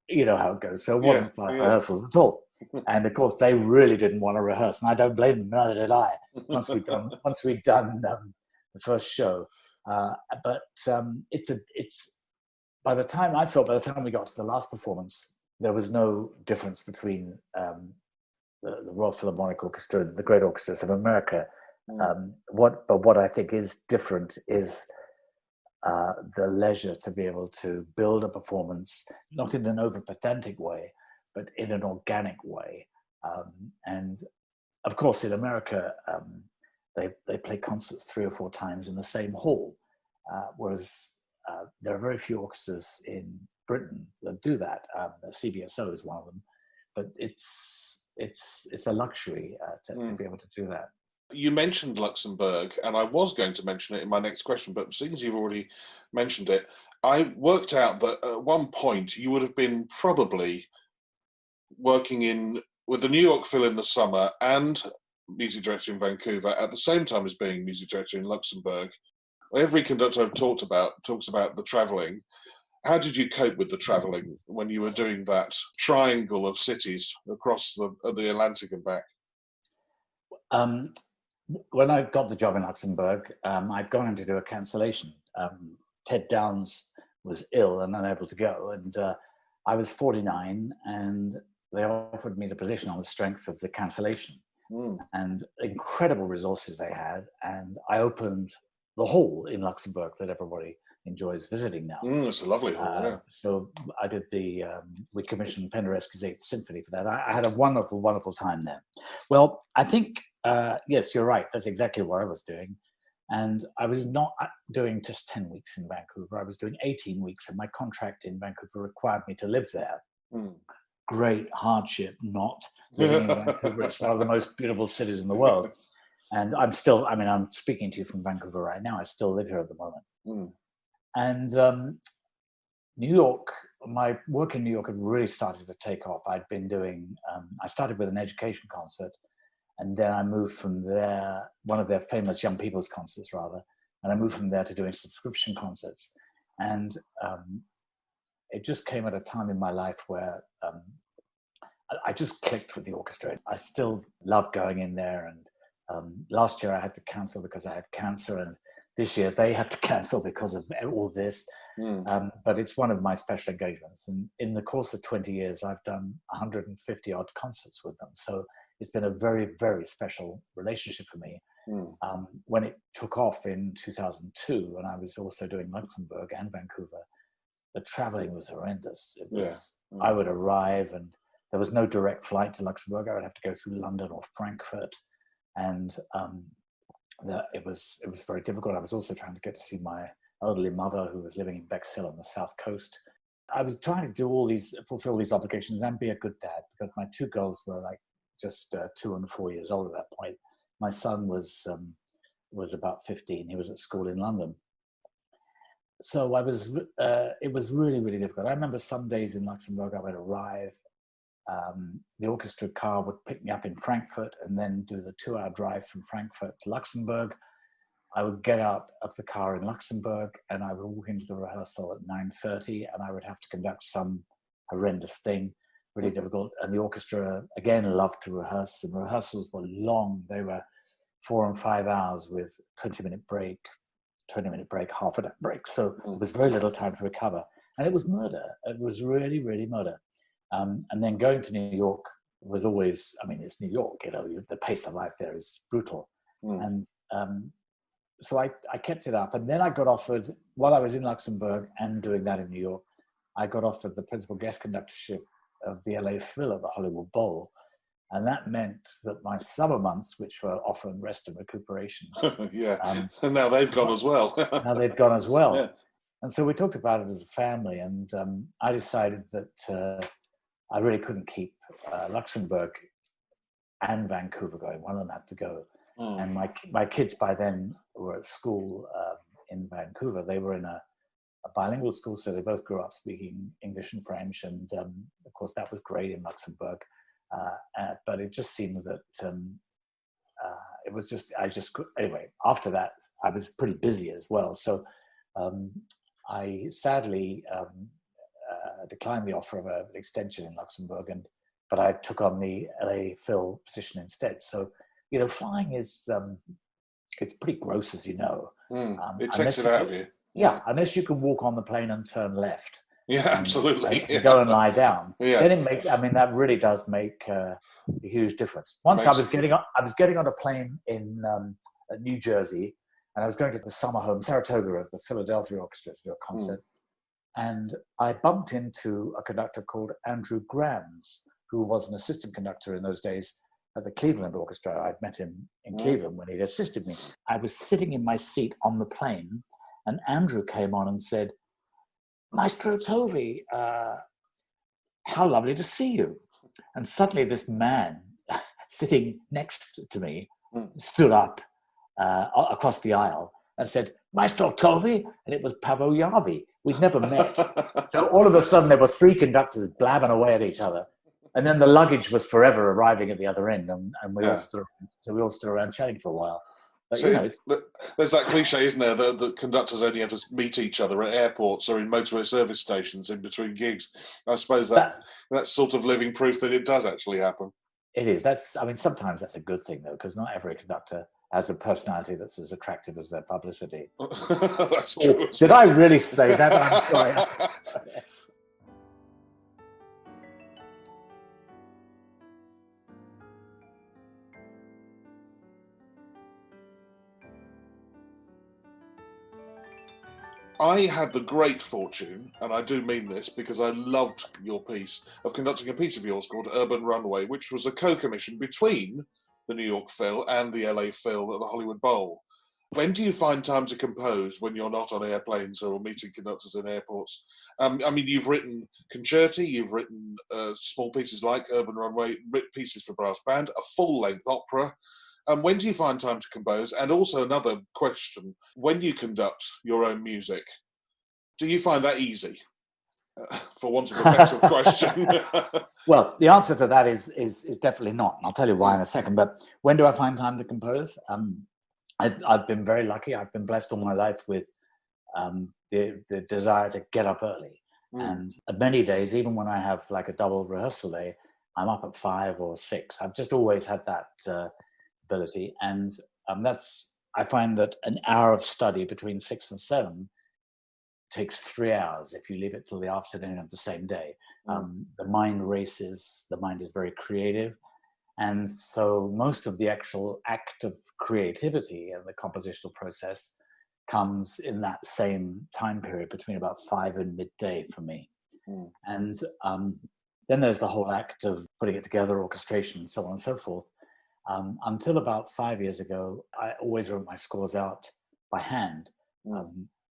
You know how it goes. So it wasn't 5 rehearsals at all. And of course, they really didn't want to rehearse, and I don't blame them. Neither did I. Once we'd done the first show, but it's by the time we got to the last performance, there was no difference between the Royal Philharmonic Orchestra and the great orchestras of America. What I think is different is the leisure to be able to build a performance, not in an over pedantic way, but in an organic way. And of course, in America, they play concerts 3 or 4 times in the same hall, whereas there are very few orchestras in Britain that do that. CBSO is one of them, but it's a luxury to be able to do that. You mentioned Luxembourg, and I was going to mention it in my next question, but seeing as you've already mentioned it, I worked out that at one point you would have been probably working with the New York Phil in the summer and music director in Vancouver at the same time as being music director in Luxembourg. Every conductor I've talks about the travelling. How did you cope with the travelling when you were doing that triangle of cities across the Atlantic and back? When I got the job in Luxembourg, I'd gone in to do a cancellation. Ted Downs was ill and unable to go, and I was 49, and they offered me the position on the strength of the cancellation. And incredible resources they had, and I opened the hall in Luxembourg that everybody enjoys visiting now. It's a lovely hall, yeah. So I did we commissioned Penderecki's 8th Symphony for that. I had a wonderful, wonderful time there. Well, I think, yes, you're right. That's exactly what I was doing. And I was not doing just 10 weeks in Vancouver. I was doing 18 weeks, and my contract in Vancouver required me to live there. Great hardship, not living in Vancouver. It's one of the most beautiful cities in the world. And I'm speaking to you from Vancouver right now. I still live here at the moment. And New York, my work in New York had really started to take off. I'd been doing, I started with an education concert, and then I moved from there, one of their famous young people's concerts rather, and I moved from there to doing subscription concerts. And it just came at a time in my life where I just clicked with the orchestra. I still love going in there, and last year I had to cancel because I had cancer, and this year they had to cancel because of all this. But it's one of my special engagements. And in the course of 20 years, I've done 150 odd concerts with them. So it's been a very, very special relationship for me. When it took off in 2002, and I was also doing Luxembourg and Vancouver, the traveling was horrendous. It was, I would arrive, and there was no direct flight to Luxembourg. I would have to go through London or Frankfurt. And it was very difficult. I was also trying to get to see my elderly mother, who was living in Bexhill on the south coast. I was trying to fulfill these obligations and be a good dad, because my 2 girls were like just 2 and 4 years old at that point. My son was about 15. He was at school in London. So it was really, really difficult. I remember some days in Luxembourg, I would arrive. The orchestra car would pick me up in Frankfurt and then do the 2-hour drive from Frankfurt to Luxembourg. I would get out of the car in Luxembourg, and I would walk into the rehearsal at 9:30, and I would have to conduct some horrendous thing, really difficult. And the orchestra, again, loved to rehearse, and rehearsals were long. They were 4 and 5 hours with 20-minute break, 20-minute break, half a day break. So there was very little time to recover. And it was murder. It was really, really murder. And then going to New York was always, it's New York, the pace of life there is brutal. And so I kept it up. And then I got offered, while I was in Luxembourg and doing that in New York, I got offered the principal guest conductorship of the LA Phil at the Hollywood Bowl. And that meant that my summer months, which were often rest and recuperation. And now they've gone as well. Yeah. And so we talked about it as a family, and I decided that I really couldn't keep Luxembourg and Vancouver going. One of them had to go. And my kids by then were at school in Vancouver. They were in a bilingual school, so they both grew up speaking English and French. And of course, that was great in Luxembourg. But it just seemed that it was just, anyway, after that, I was pretty busy as well. So I sadly declined the offer of an extension in Luxembourg, but I took on the LA Phil position instead. So, flying is, it's pretty gross, as you know. It takes it out of you. Yeah, unless you can walk on the plane and turn left. Yeah, absolutely. And go and lie down. Then it makes, that really does make a huge difference. Once I was getting on a plane in New Jersey, and I was going to the summer home, Saratoga, of the Philadelphia Orchestra to do a concert. And I bumped into a conductor called Andrew Grams, who was an assistant conductor in those days at the Cleveland Orchestra. I'd met him in Cleveland when he'd assisted me. I was sitting in my seat on the plane, and Andrew came on and said, "Maestro Tovey, how lovely to see you." And suddenly this man sitting next to me stood up across the aisle and said, "Maestro Tovey," and it was Pavo Yavi. We'd never met. So all of a sudden there were three conductors blabbing away at each other. And then the luggage was forever arriving at the other end, and we all stood around chatting for a while. But, So there's that cliche, isn't there, that conductors only ever meet each other at airports or in motorway service stations in between gigs. I suppose that's sort of living proof that it does actually happen. It is. Sometimes that's a good thing, though, because not every conductor has a personality that's as attractive as their publicity. That's true. Did I really say that? I'm sorry. I had the great fortune, and I do mean this because I loved your piece, of conducting a piece of yours called Urban Runway, which was a co-commission between the New York Phil and the LA Phil at the Hollywood Bowl. When do you find time to compose when you're not on airplanes or meeting conductors in airports? You've written concerti, you've written small pieces like Urban Runway, pieces for brass band, a full-length opera. When do you find time to compose? And also another question, when you conduct your own music, do you find that easy? For want of a better question. Well, the answer to that is definitely not. And I'll tell you why in a second. But when do I find time to compose? I've been very lucky. I've been blessed all my life with the desire to get up early. And many days, even when I have like a double rehearsal day, I'm up at 5 or 6. I've just always had that ability. And I find that an hour of study between 6 and 7 takes 3 hours if you leave it till the afternoon of the same day. The mind races, the mind is very creative. And so most of the actual act of creativity and the compositional process comes in that same time period between about 5 and midday for me. And then there's the whole act of putting it together, orchestration, and so on and so forth. Until about 5 years ago, I always wrote my scores out by hand,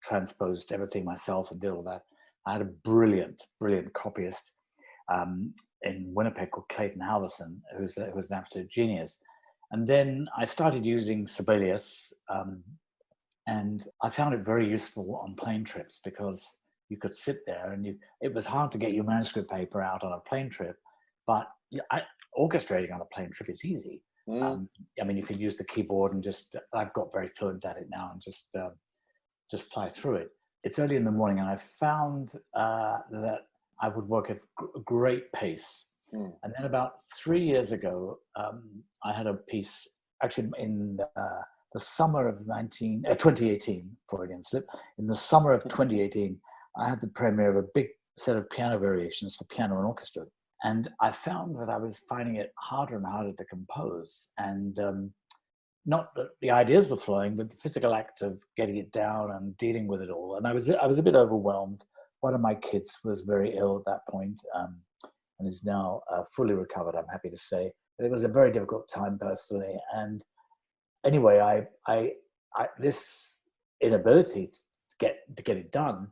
transposed everything myself and did all that. I had a brilliant copyist in Winnipeg called Clayton Halverson, who's an absolute genius. And then I started using Sibelius, and I found it very useful on plane trips because you could sit there and it was hard to get your manuscript paper out on a plane trip, but orchestrating on a plane trip is easy. You can use the keyboard and I've got very fluent at it now and just fly through it. It's early in the morning and I found that I would work at a great pace. And then about 3 years ago, I had a piece actually in the summer of 2018, Freudian slip. In the summer of 2018, I had the premiere of a big set of piano variations for piano and orchestra. And I found that I was finding it harder and harder to compose. And not that the ideas were flowing, but the physical act of getting it down and dealing with it all. And I was a bit overwhelmed. One of my kids was very ill at that point, and is now fully recovered, I'm happy to say. But it was a very difficult time personally. And anyway, I this inability to get it done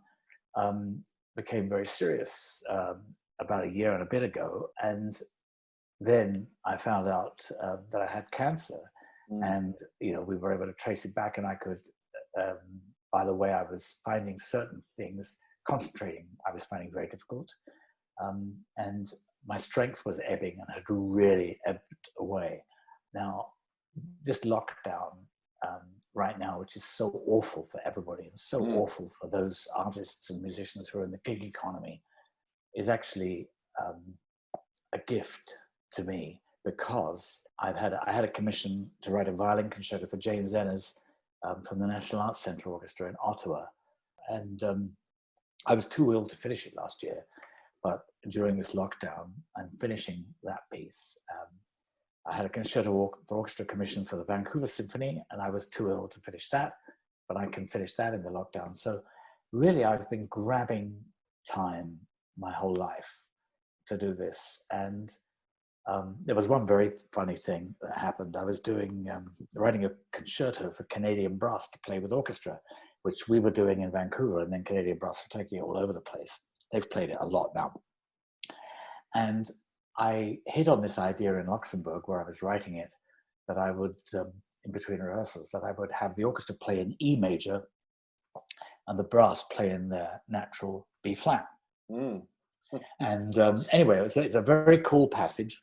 became very serious about a year and a bit ago. And then I found out that I had cancer. And, we were able to trace it back, and I could, by the way, I was finding certain things, concentrating, I was finding very difficult. And my strength was ebbing and had really ebbed away. Now, this lockdown right now, which is so awful for everybody and so awful for those artists and musicians who are in the gig economy, is actually a gift to me, because I had a commission to write a violin concerto for Jane Zenners from the National Arts Centre Orchestra in Ottawa. And I was too ill to finish it last year, but during this lockdown, I'm finishing that piece. I had a concerto for orchestra commission for the Vancouver Symphony, and I was too ill to finish that, but I can finish that in the lockdown. So really, I've been grabbing time my whole life to do this. And there was one very funny thing that happened. I was writing a concerto for Canadian brass to play with orchestra, which we were doing in Vancouver, and then Canadian brass were taking it all over the place. They've played it a lot now. And I hit on this idea in Luxembourg, where I was writing it, that I would, in between rehearsals, that I would have the orchestra play in E major and the brass play in their natural B flat. And anyway, it's a very cool passage.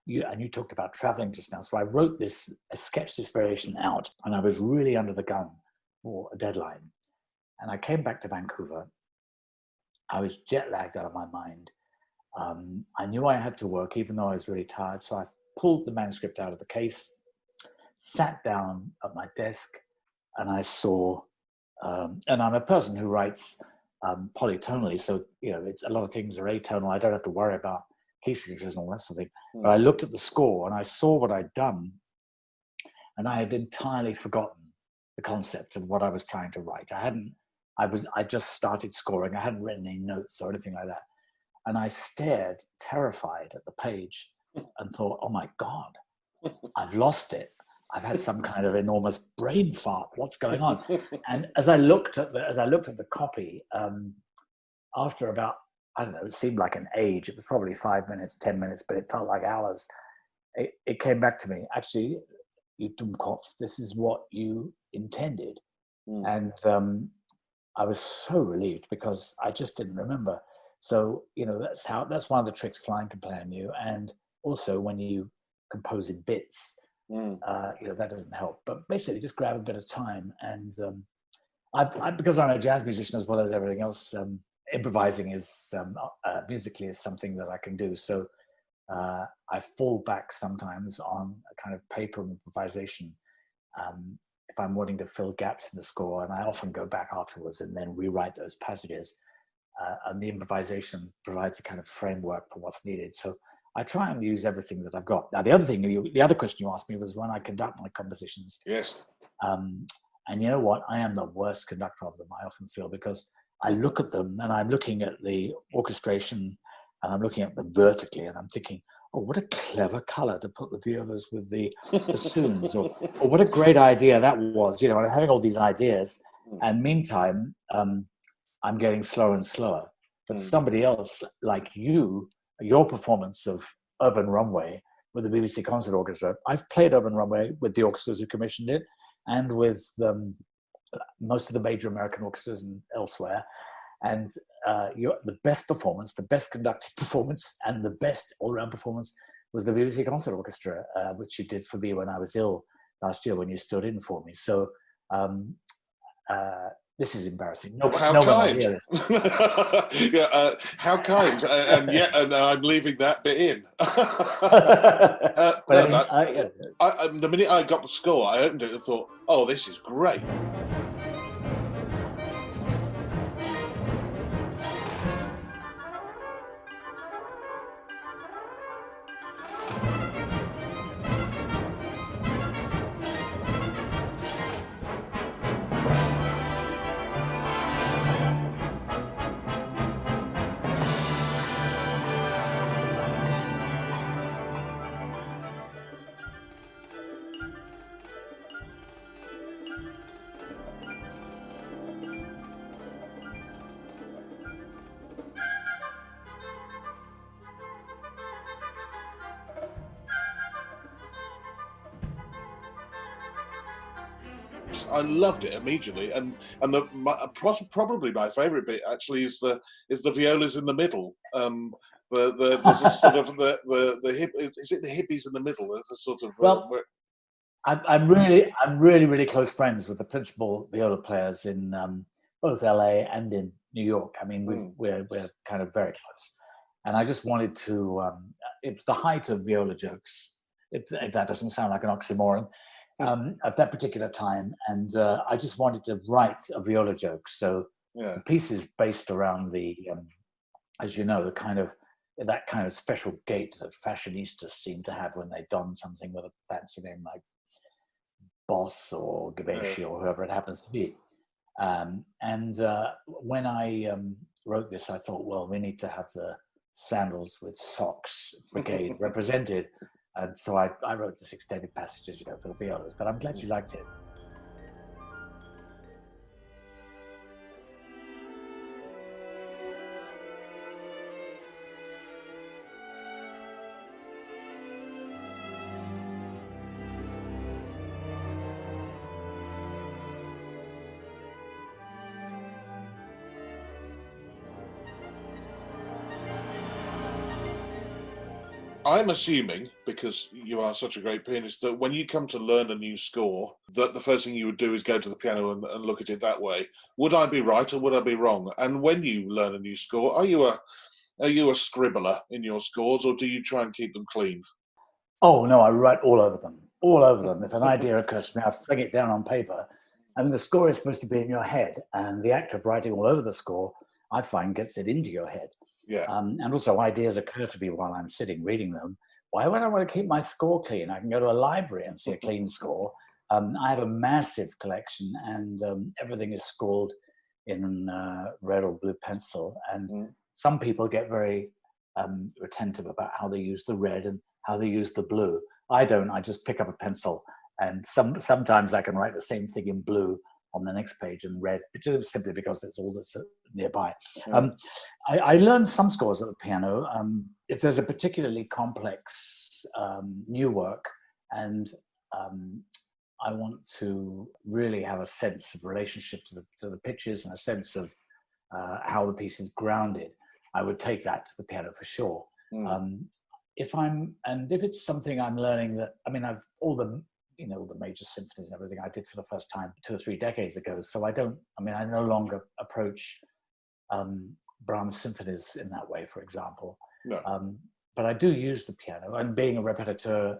You talked about traveling just now. So I sketched this variation out, and I was really under the gun for a deadline. And I came back to Vancouver. I was jet lagged out of my mind. I knew I had to work, even though I was really tired. So I pulled the manuscript out of the case, sat down at my desk, and I saw, and I'm a person who writes polytonally. So, it's a lot of things are atonal. I don't have to worry about key signatures and all that sort of thing. But I looked at the score and I saw what I'd done, and I had entirely forgotten the concept of what I was trying to write. I just started scoring. I hadn't written any notes or anything like that. And I stared terrified at the page and thought, oh my God, I've lost it. I've had some kind of enormous brain fart. What's going on? And as I looked at the copy, after about, I don't know, it seemed like an age. It was probably 5 minutes, 10 minutes, but it felt like hours. It came back to me. Actually, you Dummkopf, this is what you intended. And I was so relieved because I just didn't remember. So, that's one of the tricks flying can play on you. And also when you compose in bits, that doesn't help. But basically just grab a bit of time. And because I'm a jazz musician as well as everything else, improvising is musically is something that I can do. So I fall back sometimes on a kind of paper improvisation if I'm wanting to fill gaps in the score, and I often go back afterwards and then rewrite those passages. And the improvisation provides a kind of framework for what's needed. So I try and use everything that I've got. Now, the other question you asked me was when I conduct my compositions. Yes. And you know what? I am the worst conductor of them, I often feel, because I look at them and I'm looking at the orchestration and I'm looking at them vertically and I'm thinking, oh, what a clever color to put the violas with the bassoons, or what a great idea that was. I'm having all these ideas, and meantime, I'm getting slower and slower. But somebody else, like you, your performance of Urban Runway with the BBC Concert Orchestra, I've played Urban Runway with the orchestras who commissioned it and with most of the major American orchestras and elsewhere. And the best performance, the best conducted performance, and the best all-around performance was the BBC Concert Orchestra, which you did for me when I was ill last year when you stood in for me. So this is embarrassing. How kind. How kind. And I'm leaving that bit in. The minute I got the score, I opened it and thought, oh, this is great. I loved it immediately, and probably my favourite bit actually is the violas in the middle. There's a sort of the hip. Is it the hippies in the middle? There's a sort of I'm really close friends with the principal viola players in both LA and in New York. I mean, we're kind of very close, and I just wanted to. It's the height of viola jokes, if that doesn't sound like an oxymoron. At that particular time, and I just wanted to write a viola joke. So the piece is based around the, as you know, that kind of special gait that fashionistas seem to have when they don something with a fancy name like Boss or Givenchy or whoever it happens to be. When I wrote this, I thought, well, we need to have the sandals with socks brigade represented. And so I wrote the extended passages, for the violas, but I'm glad you liked it. I'm assuming, because you are such a great pianist, that when you come to learn a new score, that the first thing you would do is go to the piano and look at it that way. Would I be right or would I be wrong? And when you learn a new score, are you a scribbler in your scores, or do you try and keep them clean? Oh, no, I write all over them. All over them. If an idea occurs to me, I fling it down on paper. I mean, the score is supposed to be in your head, and the act of writing all over the score, I find, gets it into your head. Yeah. And also ideas occur to me while I'm sitting reading them. Why would I want to keep my score clean? I can go to a library and see a clean score. I have a massive collection, and everything is scrawled in red or blue pencil. And some people get very retentive about how they use the red and how they use the blue. I don't. I just pick up a pencil, and sometimes I can write the same thing in blue on the next page in red, just simply because that's all that's nearby. I learned some scores at the piano. If there's a particularly complex new work, and I want to really have a sense of relationship to the pitches and a sense of how the piece is grounded, I would take that to the piano for sure. If it's something I'm learning that, I mean, I've all the major symphonies and everything I did for the first time 2 or 3 decades ago. So I no longer approach Brahms symphonies in that way, for example. No. But I do use the piano, and being a repetiteur,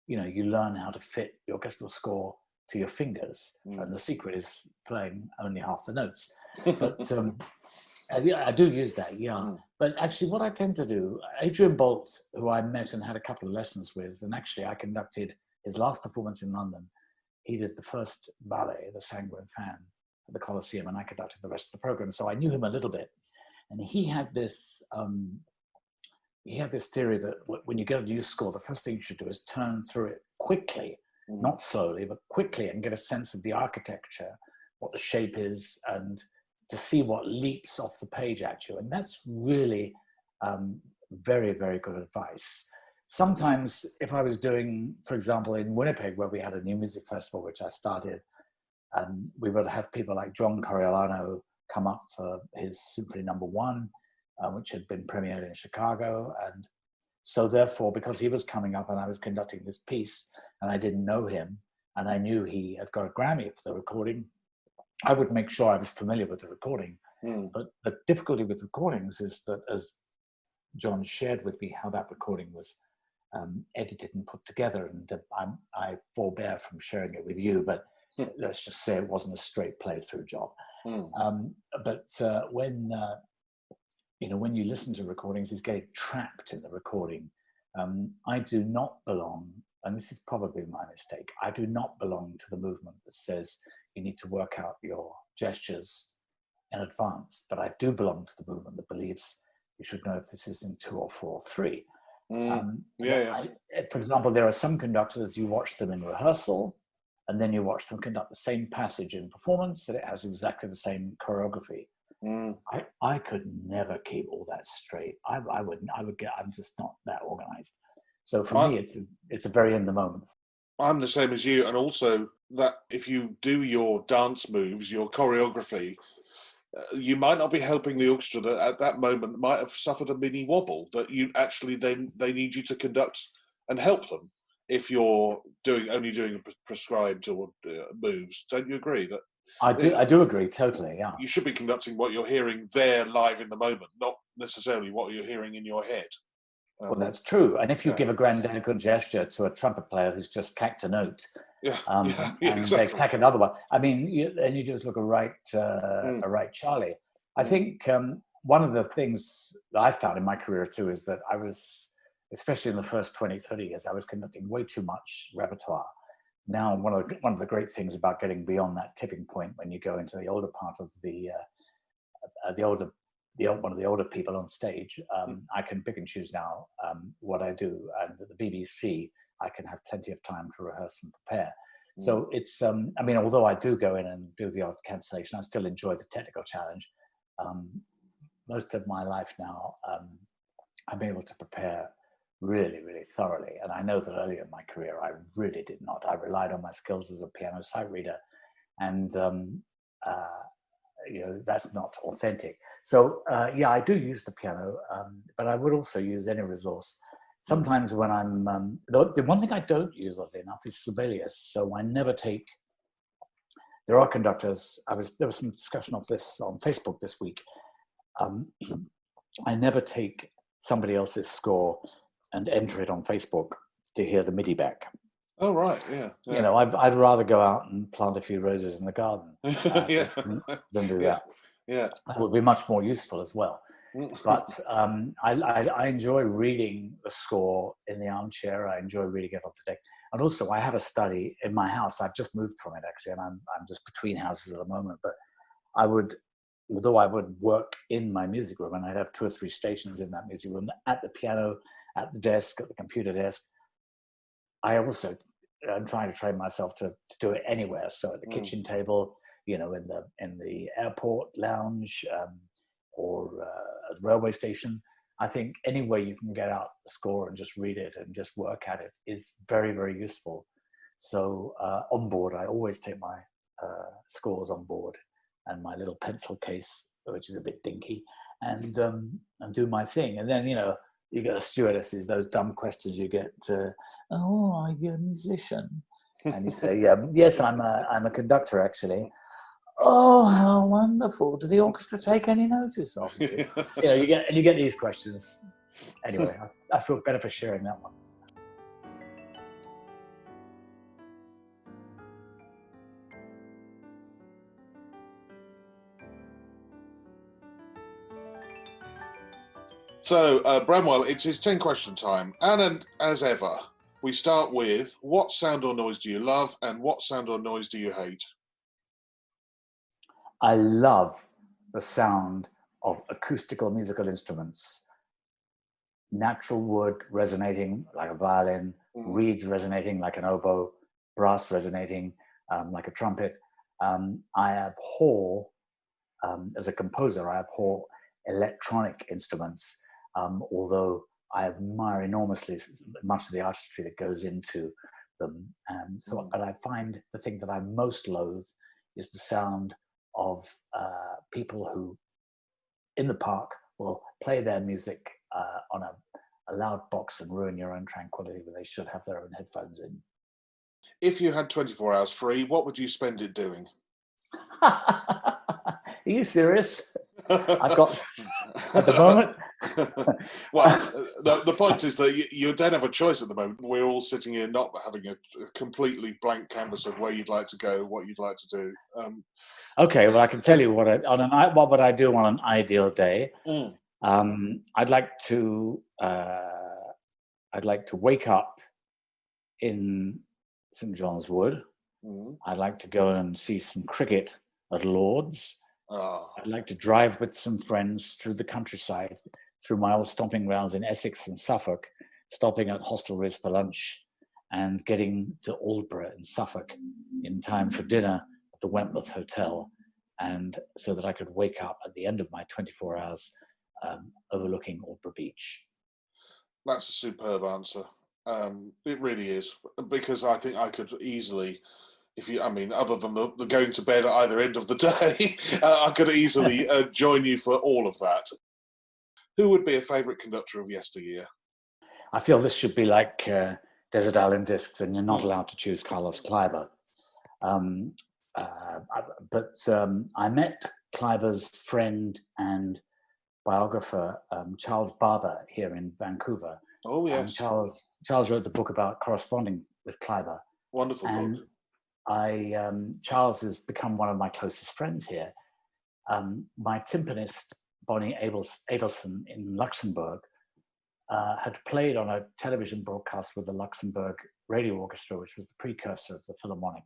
you learn how to fit the orchestral score to your fingers. And the secret is playing only half the notes. But I do use that, yeah. But actually what I tend to do, Adrian Bolt, who I met and had a couple of lessons with, and actually I conducted his last performance in London, he did the first ballet, the Sanguine Fan, at the Colosseum, and I conducted the rest of the program. So I knew him a little bit. And he had this theory that when you get a new score, the first thing you should do is turn through it quickly, not slowly, but quickly, and get a sense of the architecture, what the shape is, and to see what leaps off the page at you. And that's really very, very good advice. Sometimes if I was doing, for example, in Winnipeg, where we had a new music festival, which I started, we would have people like John Coriolano come up for his Symphony No. 1, which had been premiered in Chicago. And so therefore, because he was coming up and I was conducting this piece and I didn't know him, and I knew he had got a Grammy for the recording, I would make sure I was familiar with the recording. But the difficulty with recordings is that, as John shared with me how that recording was edited and put together, and I forbear from sharing it with you, but let's just say it wasn't a straight played-through job. But when you listen to recordings, it's getting trapped in the recording. I do not belong, and this is probably my mistake, I do not belong to the movement that says you need to work out your gestures in advance, but I do belong to the movement that believes you should know if this is in 2 or 4 or 3. For example, there are some conductors, you watch them in rehearsal, and then you watch them conduct the same passage in performance, and it has exactly the same choreography. I could never keep all that straight. I'm just not that organized. So for me, it's a very in the moment. I'm the same as you, and also that if you do your dance moves, your choreography, you might not be helping the orchestra that at that moment might have suffered a mini wobble that you actually then they need you to conduct and help them if you're only doing prescribed or moves. Don't you agree that? I do agree totally. Yeah, you should be conducting what you're hearing there live in the moment, not necessarily what you're hearing in your head. Well, that's true. And if you give a grandioso gesture to a trumpet player who's just cacked a note, and exactly. they cack another one, I mean, you just look a right Charlie. I think one of the things that I found in my career too is that I was, especially in the first 20, 30 years, I was conducting way too much repertoire. Now, one of the great things about getting beyond that tipping point when you go into the older part of the one of the older people on stage, I can pick and choose now what I do. And at the BBC, I can have plenty of time to rehearse and prepare. So it's, I mean, although I do go in and do the odd cancellation, I still enjoy the technical challenge. Most of my life now, I'm able to prepare really, really thoroughly. And I know that earlier in my career, I really did not. I relied on my skills as a piano sight reader. And, that's not authentic. So, I do use the piano, but I would also use any resource. Sometimes when I'm, the one thing I don't use, oddly enough, is Sibelius. So I never take, there are conductors, there was some discussion of this on Facebook this week. I never take somebody else's score and enter it on Facebook to hear the MIDI back. Oh, right, yeah. I'd rather go out and plant a few roses in the garden than do that. Yeah. That would be much more useful as well. But I enjoy reading the score in the armchair. I enjoy reading it on the deck. And also, I have a study in my house. I've just moved from it, actually, and I'm just between houses at the moment. But although I would work in my music room, and I'd have 2 or 3 stations in that music room, at the piano, at the desk, at the computer desk, I'm trying to train myself to do it anywhere. So at the kitchen table, in the airport lounge, or a railway station. I think any way you can get out the score and just read it and just work at it is very, very useful. So on board, I always take my scores on board and my little pencil case, which is a bit dinky, and do my thing. And then, you get the stewardesses, those dumb questions you get, are you a musician? And you say, yes, I'm a conductor, actually. Oh, how wonderful! Does the orchestra take any notice of you? You get these questions. Anyway, I feel better for sharing that one. So, Bramwell, it's his 10-question time. And as ever, we start with, what sound or noise do you love, and what sound or noise do you hate? I love the sound of acoustical musical instruments. Natural wood resonating like a violin, reeds resonating like an oboe, brass resonating like a trumpet. I abhor, as a composer, I abhor electronic instruments, although I admire enormously much of the artistry that goes into them. But I find the thing that I most loathe is the sound of people who, in the park, will play their music on a loud box and ruin your own tranquility, where they should have their own headphones in. If you had 24 hours free, what would you spend it doing? Are you serious? I've got, at the moment... Well, the point is that you don't have a choice at the moment. We're all sitting here not having a completely blank canvas of where you'd like to go, what you'd like to do. Okay, well, I can tell you what would I do on an ideal day. I'd like to wake up in St. John's Wood. I'd like to go and see some cricket at Lord's. I'd like to drive with some friends through the countryside, through my old stomping grounds in Essex and Suffolk, stopping at hostelries for lunch and getting to Aldborough in Suffolk in time for dinner at the Wentworth Hotel, and so that I could wake up at the end of my 24 hours overlooking Aldborough Beach. That's a superb answer. It really is, because I think I could easily, other than the going to bed at either end of the day, I could easily join you for all of that. Who would be a favourite conductor of yesteryear? I feel this should be like Desert Island Discs, and you're not allowed to choose Carlos Kleiber. But I met Kleiber's friend and biographer, Charles Barber, here in Vancouver. Oh, yes. Charles wrote the book about corresponding with Kleiber. Wonderful book. Charles has become one of my closest friends here. My timpanist, Bonnie Adelson in Luxembourg, had played on a television broadcast with the Luxembourg Radio Orchestra, which was the precursor of the Philharmonic.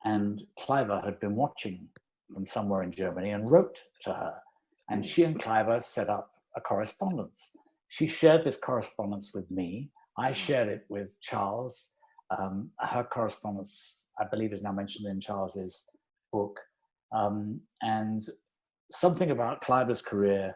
And Kleiber had been watching from somewhere in Germany and wrote to her. And she and Kleiber set up a correspondence. She shared this correspondence with me. I shared it with Charles. Her correspondence, I believe, is now mentioned in Charles's book. And something about Kleiber's career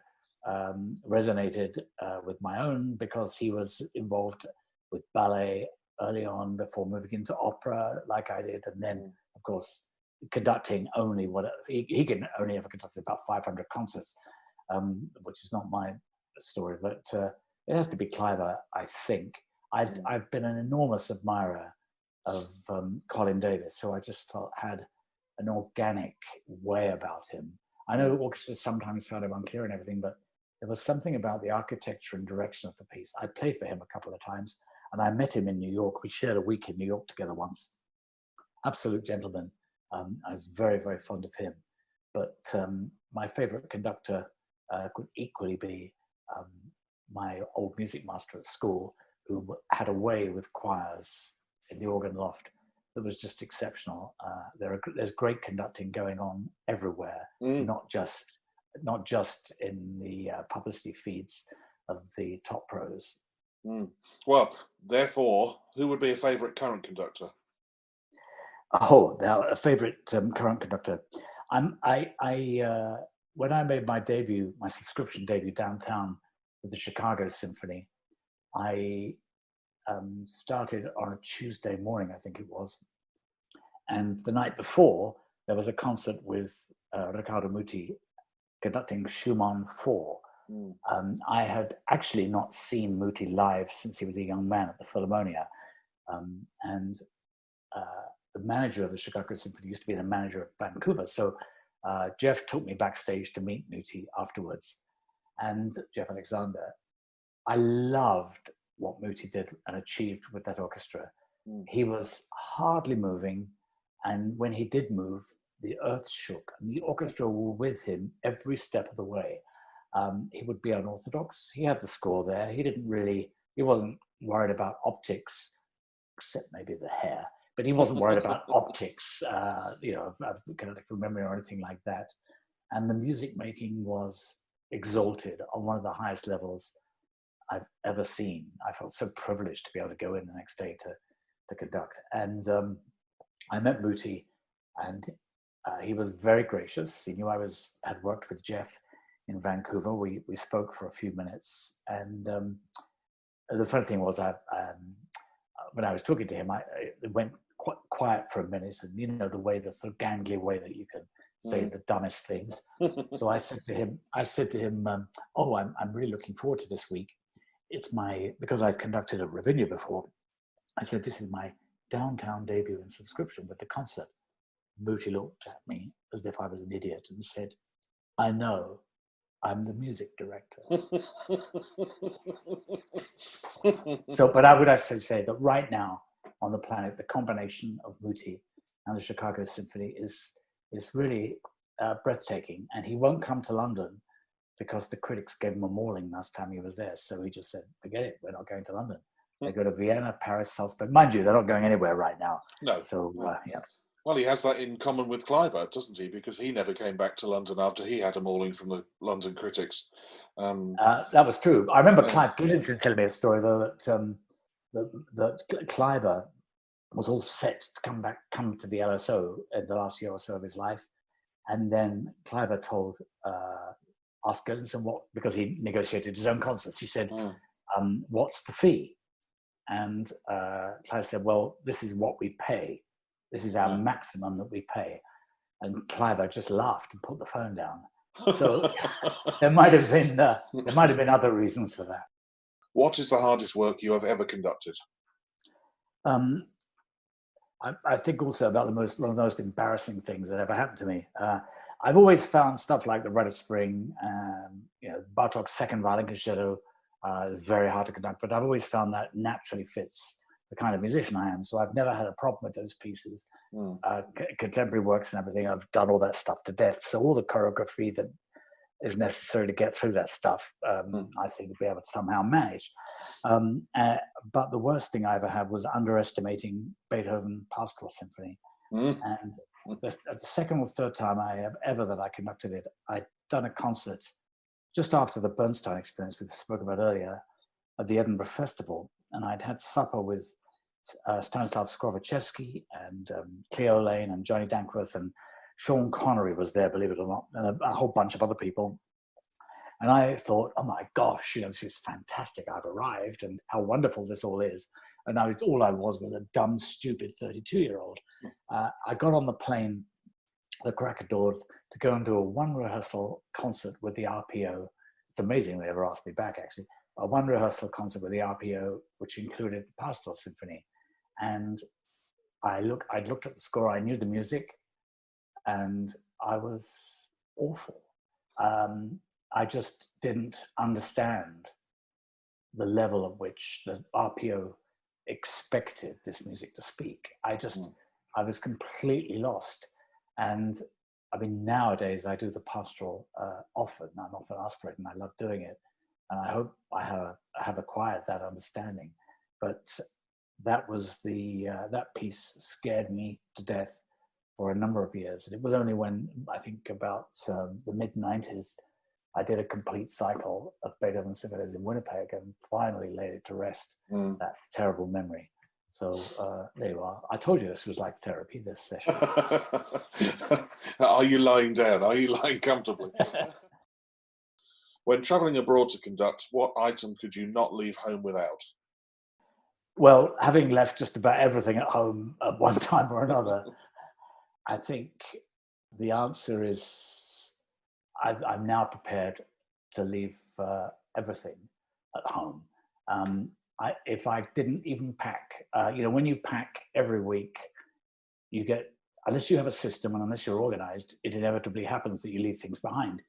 resonated with my own, because he was involved with ballet early on before moving into opera like I did. And then, of course, conducting only he can only ever conduct about 500 concerts, which is not my story, but it has to be Kleiber, I think. I've been an enormous admirer of Colin Davis, who I just felt had an organic way about him. I know orchestras sometimes found him unclear and everything, but there was something about the architecture and direction of the piece. I played for him a couple of times, and I met him in New York. We shared a week in New York together once. Absolute gentleman. I was very, very fond of him. But my favorite conductor could equally be my old music master at school, who had a way with choirs in the organ loft that was just exceptional. There's great conducting going on everywhere, not just in the publicity feeds of the top pros. Well, therefore, who would be a favourite current conductor? Oh, now a favourite current conductor. When I made my subscription debut downtown with the Chicago Symphony, I started on a Tuesday morning, I think it was. And the night before, there was a concert with Riccardo Muti conducting Schumann 4. I had actually not seen Muti live since he was a young man at the Philharmonia. And the manager of the Chicago Symphony used to be the manager of Vancouver. So Jeff took me backstage to meet Muti afterwards. And Jeff Alexander, I loved what Muti did and achieved with that orchestra. He was hardly moving. And when he did move, the earth shook. And the orchestra were with him every step of the way. He would be unorthodox. He had the score there. He wasn't worried about optics, except maybe the hair. But he wasn't worried about optics, of from memory or anything like that. And the music making was exalted on one of the highest levels I've ever seen. I felt so privileged to be able to go in the next day to conduct. And I met Muti, and he was very gracious. He knew I had worked with Jeff in Vancouver. We spoke for a few minutes. And the funny thing was, when I was talking to him, it went quite quiet for a minute, and the sort of gangly way that you can say the dumbest things. So I said to him, "Oh, I'm really looking forward to this week. Because I'd conducted a Ravinia before. I said, this is my downtown debut in subscription with the concert." Muti looked at me as if I was an idiot and said, "I know, I'm the music director." But I would actually say that right now on the planet, the combination of Muti and the Chicago Symphony is really breathtaking. And he won't come to London because the critics gave him a mauling last time he was there. So he just said, "Forget it, we're not going to London." They go to Vienna, Paris, Salzburg. Mind you, they're not going anywhere right now. No. So, yeah. Well, he has that in common with Kleiber, doesn't he? Because he never came back to London after he had a mauling from the London critics. That was true. I remember Clive Gillinson telling me a story, though, that Kleiber was all set to come to the LSO in the last year or so of his life. And then Kleiber asked Gillinson because he negotiated his own concerts. He said, "What's the fee?" And Kleiber said, "Well, this is what we pay. This is our maximum that we pay." And Kleiber just laughed and put the phone down. So there might have been other reasons for that. What is the hardest work you have ever conducted? I think also about one of the most embarrassing things that ever happened to me. I've always found stuff like the Red of Spring, Bartók's Second Violin Concerto is very hard to conduct, but I've always found that naturally fits the kind of musician I am. So I've never had a problem with those pieces. Contemporary works and everything, I've done all that stuff to death. So all the choreography that is necessary to get through that stuff, I seem to be able to somehow manage. But the worst thing I ever had was underestimating Beethoven Pastoral Symphony. And the second or third time that I conducted it, I'd done a concert just after the Bernstein experience we spoke about earlier at the Edinburgh Festival, and I'd had supper with Stanislav Skrovichevsky and Cleo Lane and Johnny Dankworth, and Sean Connery was there, believe it or not, and a whole bunch of other people. And I thought, oh my gosh, this is fantastic. I've arrived, and how wonderful this all is. And all I was a dumb, stupid 32-year-old. I got on the plane, the crack of dawn, to go and do a one rehearsal concert with the RPO. It's amazing they ever asked me back, actually. A one rehearsal concert with the RPO, which included the Pastoral Symphony. And I'd looked at the score, I knew the music, and I was awful. I just didn't understand the level at which the RPO expected this music to speak. I was completely lost. And I mean, nowadays I do the pastoral often. I'm often asked for it, and I love doing it. And I hope I have acquired that understanding. But that was that piece scared me to death for a number of years. And it was only when, I think about the mid-90s, I did a complete cycle of Beethoven symphonies in Winnipeg and finally laid it to rest, that terrible memory. So there you are. I told you this was like therapy, this session. Are you lying down? Are you lying comfortably? When travelling abroad to conduct, what item could you not leave home without? Well, having left just about everything at home at one time or another, I think the answer is I'm now prepared to leave everything at home. If I didn't even pack, when you pack every week, you get, unless you have a system and unless you're organized, it inevitably happens that you leave things behind.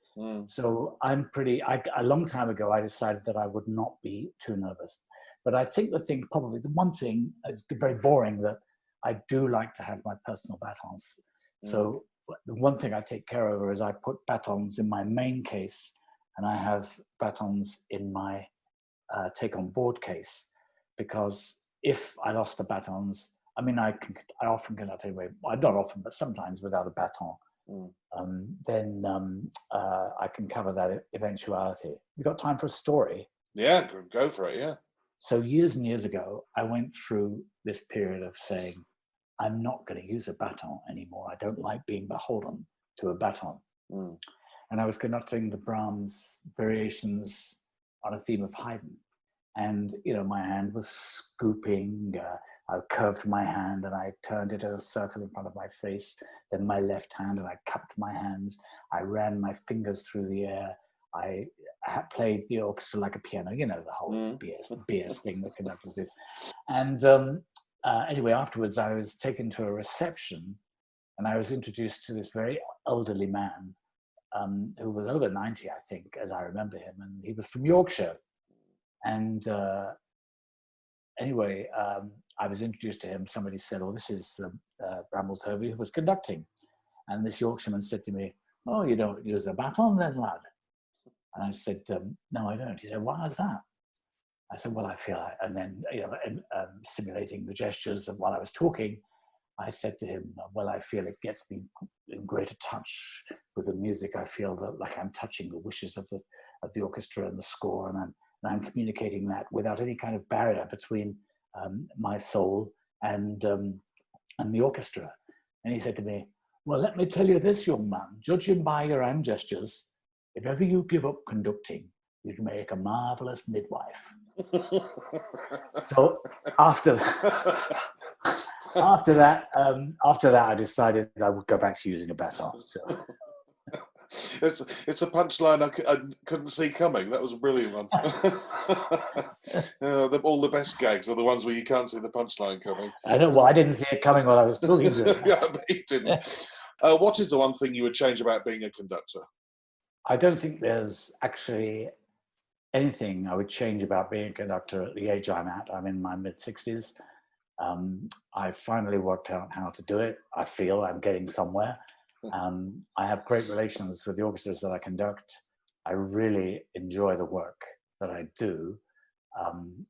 So a long time ago, I decided that I would not be too nervous. But I think the one thing is very boring, that I do like to have my personal batons. So the one thing I take care of is I put batons in my main case, and I have batons in my take on board case, because if I lost the batons, I mean, I often conduct anyway, not often, but sometimes without a baton, then I can cover that eventuality. We got time for a story? Yeah, go for it, yeah. So years and years ago, I went through this period of saying, I'm not going to use a baton anymore. I don't like being beholden to a baton. And I was conducting the Brahms variations on a theme of Haydn. And, my hand was scooping. I curved my hand and I turned it in a circle in front of my face. Then my left hand, and I cupped my hands. I ran my fingers through the air. I played the orchestra like a piano, the whole BS thing that conductors do. And anyway, afterwards, I was taken to a reception, and I was introduced to this very elderly man who was over 90, I think, as I remember him, and he was from Yorkshire. And anyway, I was introduced to him. Somebody said, "Oh, this is Bramwell Tovey, who was conducting." And this Yorkshireman said to me, "Oh, you don't use a baton then, lad?" And I said, "No, I don't." He said, "Why is that?" I said, "Well, I feel like," and then, simulating the gestures while I was talking, I said to him, "Well, I feel it gets me in greater touch with the music. I feel that like I'm touching the wishes of the orchestra and the score, and I'm communicating that without any kind of barrier between my soul and the orchestra." And he said to me, "Well, let me tell you this, young man, judging by your hand gestures, if ever you give up conducting, you'd make a marvelous midwife." So after that, I decided I would go back to using a baton. So it's a punchline I couldn't see coming. That was a brilliant one. All the best gags are the ones where you can't see the punchline coming. I know. Well, I didn't see it coming while I was talking to him. Yeah, but you didn't. What is the one thing you would change about being a conductor? I don't think there's actually anything I would change about being a conductor at the age I'm at. I'm in my mid-60s. I finally worked out how to do it. I feel I'm getting somewhere. I have great relations with the orchestras that I conduct. I really enjoy the work that I do.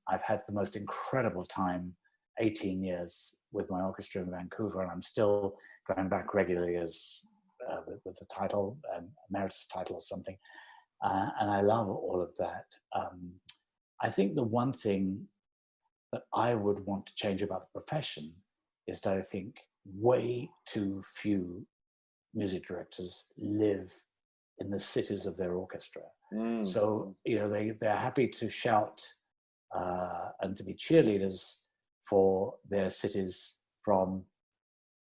I've had the most incredible time 18 years with my orchestra in Vancouver, and I'm still going back regularly as with the title, emeritus title or something. And I love all of that. I think the one thing that I would want to change about the profession is that I think way too few music directors live in the cities of their orchestra. So, they're happy to shout and to be cheerleaders for their cities from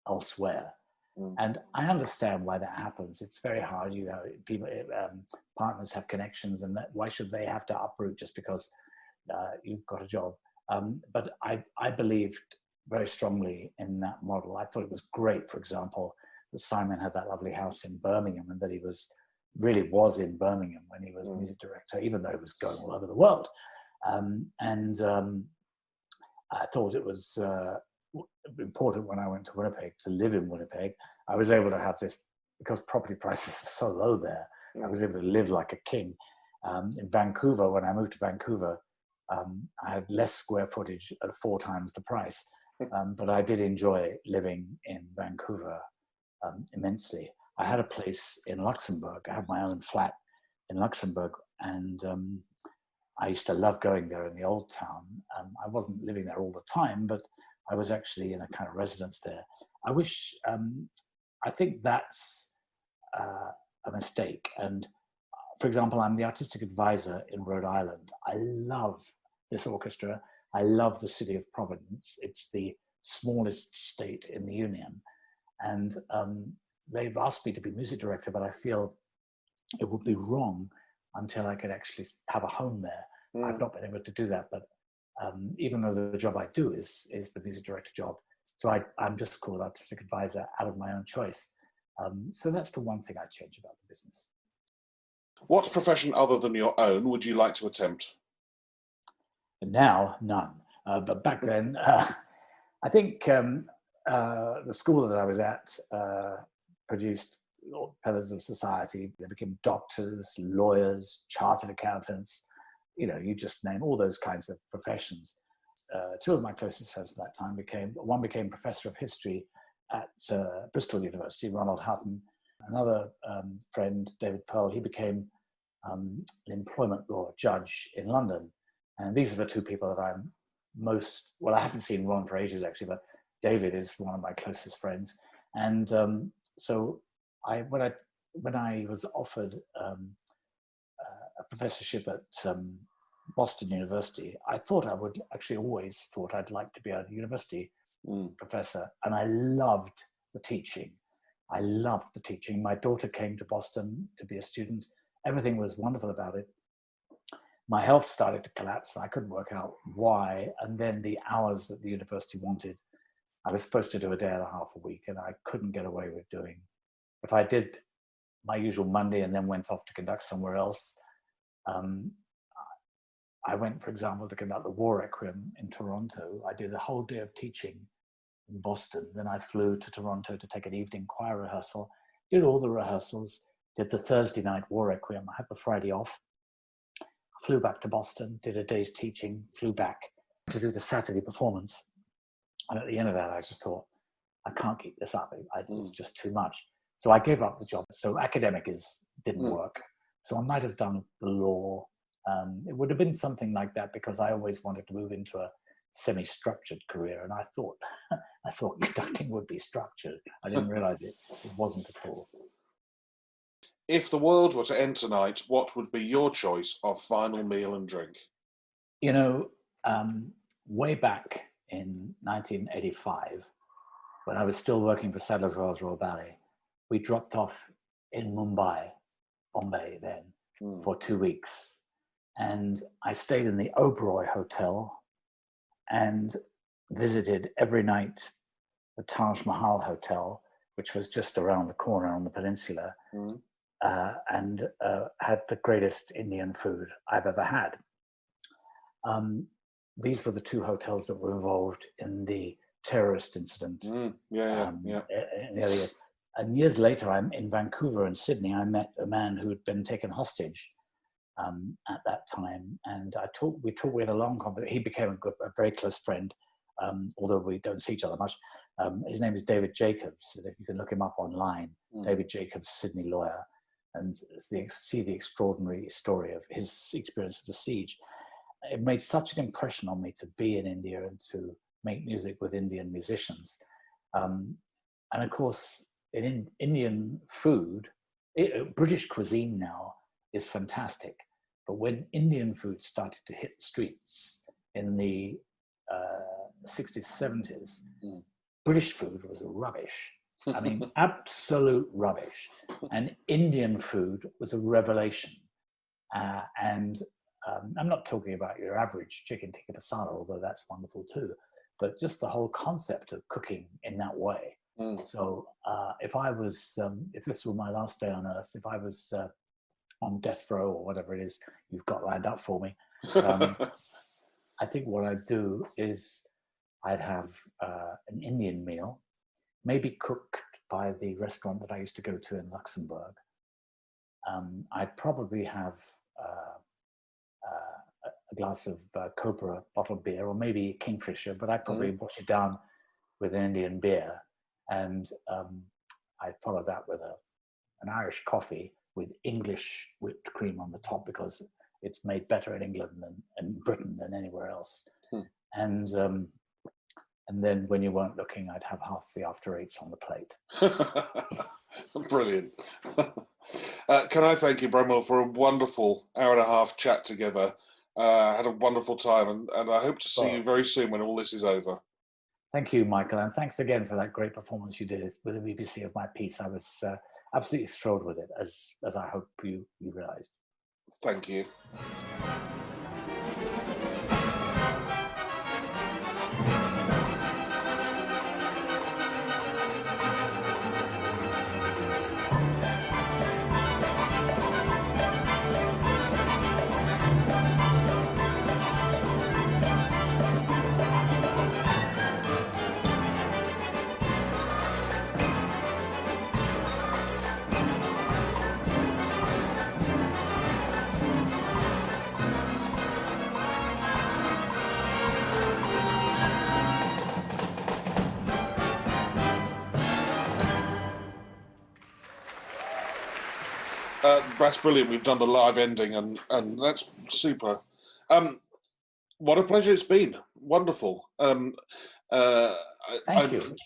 elsewhere. And I understand why that happens. It's very hard, people, partners have connections, and why should they have to uproot just because you've got a job? But I believed very strongly in that model. I thought it was great, for example, that Simon had that lovely house in Birmingham, and that he really was in Birmingham when he was music director, even though he was going all over the world. I thought it was important when I went to Winnipeg to live in Winnipeg. I was able to have this, because property prices are so low there, I was able to live like a king. In Vancouver, when I moved to Vancouver, I had less square footage at 4 times the price, but I did enjoy living in Vancouver immensely. I had a place in Luxembourg. I had my own flat in Luxembourg, and I used to love going there in the old town. I wasn't living there all the time, but I was actually in a kind of residence there. I think that's a mistake. And for example, I'm the artistic advisor in Rhode Island. I love this orchestra. I love the city of Providence. It's the smallest state in the Union. And they've asked me to be music director, but I feel it would be wrong until I could actually have a home there. I've not been able to do that, but even though the job I do is the music director job, so I'm just called artistic advisor out of my own choice. So that's the one thing I'd change about the business. What profession other than your own would you like to attempt? And now, none. But back then, I think the school that I was at produced pillars of society. They became doctors, lawyers, chartered accountants. You just name all those kinds of professions. 2 of my closest friends at that time one became professor of history at Bristol University, Ronald Hutton. Another friend, David Pearl, he became an employment law judge in London. And these are the 2 people that I'm most, well, I haven't seen Ron for ages actually, but David is one of my closest friends. And so when I was offered a professorship at Boston University, I always thought I'd like to be a university professor. And I loved the teaching. My daughter came to Boston to be a student. Everything was wonderful about it. My health started to collapse. I couldn't work out why. And then the hours that the university wanted, I was supposed to do a day and a half a week, and I couldn't get away with doing. If I did my usual Monday and then went off to conduct somewhere else, I went, for example, to conduct the War Requiem in Toronto. I did a whole day of teaching in Boston. Then I flew to Toronto to take an evening choir rehearsal, did all the rehearsals, did the Thursday night War Requiem. I had the Friday off, flew back to Boston, did a day's teaching, flew back to do the Saturday performance. And at the end of that, I just thought, I can't keep this up. It's just too much. So I gave up the job. So academic didn't work. So I might have done the law. It would have been something like that, because I always wanted to move into a semi-structured career. And I thought conducting would be structured. I didn't realize it wasn't at all. If the world were to end tonight, what would be your choice of final meal and drink? Way back in 1985, when I was still working for Sadler's Wells Royal Ballet, we dropped off in Bombay then, for 2 weeks. And I stayed in the Oberoi Hotel and visited every night the Taj Mahal Hotel, which was just around the corner on the peninsula, and had the greatest Indian food I've ever had. These were the 2 hotels that were involved in the terrorist incident in the early years. And years later, I'm in Vancouver and Sydney. I met a man who had been taken hostage at that time, and we had a long conversation. He became a very close friend although we don't see each other much. His name is David Jacobs. And if you can look him up online, David Jacobs, Sydney lawyer, and see the extraordinary story of his experience of the siege. It made such an impression on me to be in India and to make music with Indian musicians. And of course, in Indian food, British cuisine now is fantastic. But when Indian food started to hit the streets in the 60s, 70s, British food was rubbish. I mean, absolute rubbish. And Indian food was a revelation. And I'm not talking about your average chicken tikka masala, although that's wonderful too, but just the whole concept of cooking in that way. So if this were my last day on earth, if I was on death row or whatever it is you've got lined up for me, I think what I'd do is I'd have an Indian meal, maybe cooked by the restaurant that I used to go to in Luxembourg. I'd probably have a glass of Cobra bottled beer, or maybe Kingfisher, but I'd probably wash it down with an Indian beer. And I'd follow that with an Irish coffee with English whipped cream on the top, because it's made better in England and Britain than anywhere else. And then when you weren't looking, I'd have half the after eights on the plate. Brilliant. Can I thank you, Bramwell, for a wonderful hour and a half chat together. Had a wonderful time, and I hope to see you very soon when all this is over. Thank you, Michael, and thanks again for that great performance you did with the BBC of my piece. I was absolutely thrilled with it, as I hope you realised. Thank you. That's brilliant. We've done the live ending, and that's super. What a pleasure it's been. Wonderful. I've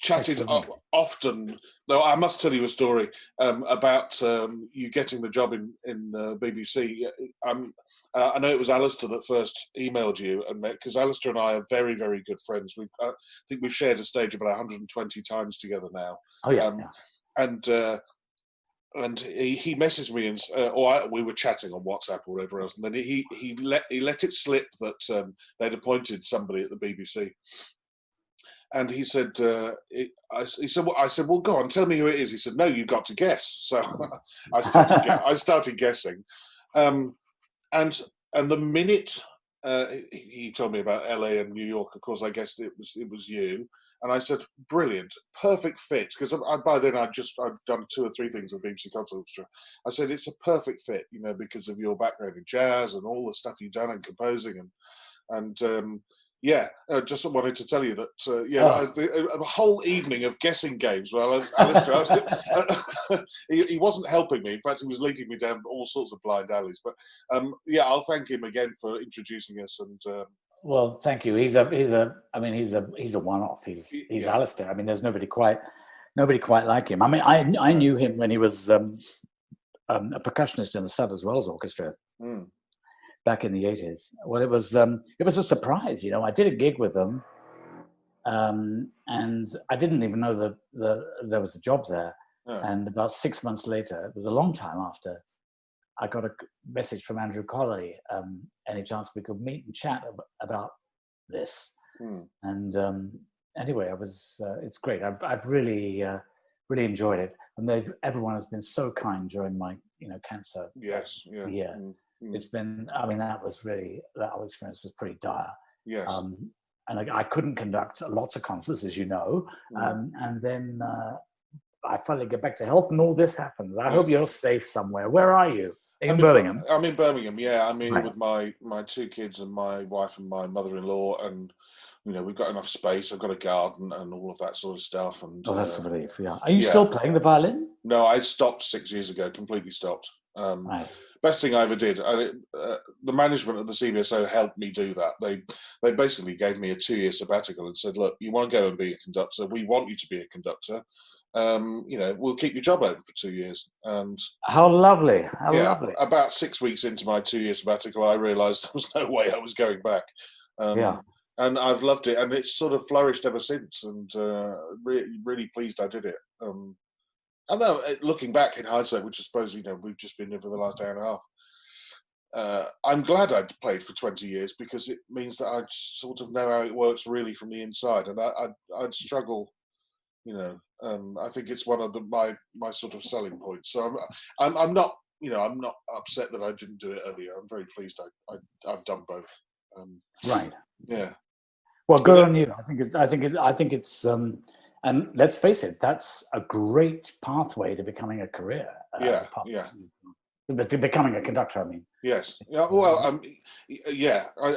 chatted often, though I must tell you a story about you getting the job in BBC. I know it was Alistair that first emailed you, and because Alistair and I are very, very good friends. I think we've shared a stage about 120 times together now. Oh yeah. And he messaged me, and we were chatting on WhatsApp or whatever else, and then he let it slip that they'd appointed somebody at the BBC, and he said, I said, well, go on, tell me who it is. He said, no, you've got to guess. So I started guessing, and the minute he told me about LA and New York, of course, I guessed it was you. And I said, brilliant, perfect fit. Because by then I'd done 2 or 3 things with BBC Concert Orchestra. I said, it's a perfect fit, because of your background in jazz and all the stuff you've done in composing. I just wanted to tell you that, a whole evening of guessing games. Well, Alistair, he wasn't helping me. In fact, he was leading me down all sorts of blind alleys. But I'll thank him again for introducing us. And well, thank you. He's a one-off. He's Alistair. I mean, there's nobody quite like him. I mean, I knew him when he was a percussionist in the Sadler's Wells Orchestra back in the 80s. Well, it was a surprise. I did a gig with them, and I didn't even know that there was a job there. Yeah. And about 6 months later, it was a long time after, I got a message from Andrew Colley. Any chance we could meet and chat about this? And anyway, it's great. I've really enjoyed it, and everyone has been so kind during my cancer. Yes, yeah. Yeah, it's been. I mean, that whole experience was pretty dire. Yes. And I couldn't conduct lots of concerts, as you know, and then I finally get back to health, and all this happens. I hope you're safe somewhere. Where are you? In Birmingham? I'm in Birmingham, yeah. I'm here with my 2 kids and my wife and my mother-in-law, and we've got enough space. I've got a garden and all of that sort of stuff. And Oh, that's a relief. Yeah. Are you still playing the violin? No, I stopped 6 years ago. Completely stopped. Right. Best thing I ever did. The management of the CBSO helped me do that. They basically gave me a 2-year sabbatical and said, "Look, you want to go and be a conductor? We want you to be a conductor. We'll keep your job open for 2 years." And how lovely! How lovely! About 6 weeks into my 2-year sabbatical, I realised there was no way I was going back. And I've loved it, and it's sort of flourished ever since. And really pleased I did it. I know, looking back in hindsight, which I suppose we've just been here for the last hour and a half. I'm glad I'd played for 20 years because it means that I sort of know how it works really from the inside, and I'd struggle. I think it's one of my sort of selling points. So I'm not I'm not upset that I didn't do it earlier. I'm very pleased I've done both. Right. Yeah. Well, good on you. I think it's and let's face it, that's a great pathway to becoming a career. To becoming a conductor, I mean. Yes. Yeah. Well,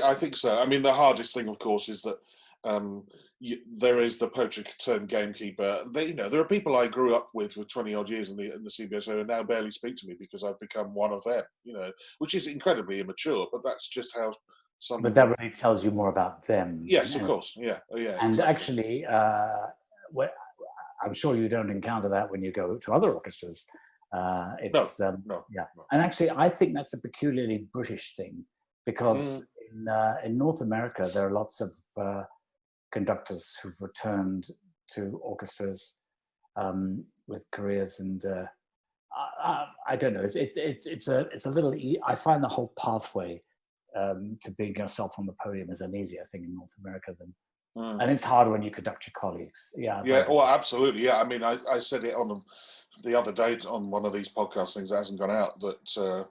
I think so. I mean, the hardest thing, of course, is that there is the poacher turned gamekeeper. There are people I grew up with 20 odd years in the CBSO who now barely speak to me because I've become one of them. Which is incredibly immature, but that's just how. But that really tells you more about them. Yes, of course. Yeah. And exactly. Actually, I'm sure you don't encounter that when you go to other orchestras. No. And actually, I think that's a peculiarly British thing because in North America, there are lots of conductors who've returned to orchestras with careers, and I don't know. It's a little. I find the whole pathway to being yourself on the podium is an easier thing in North America than. And it's hard when you conduct your colleagues. Yeah. Well, absolutely. Yeah. I mean, I said it on the other day on one of these podcast things that hasn't gone out that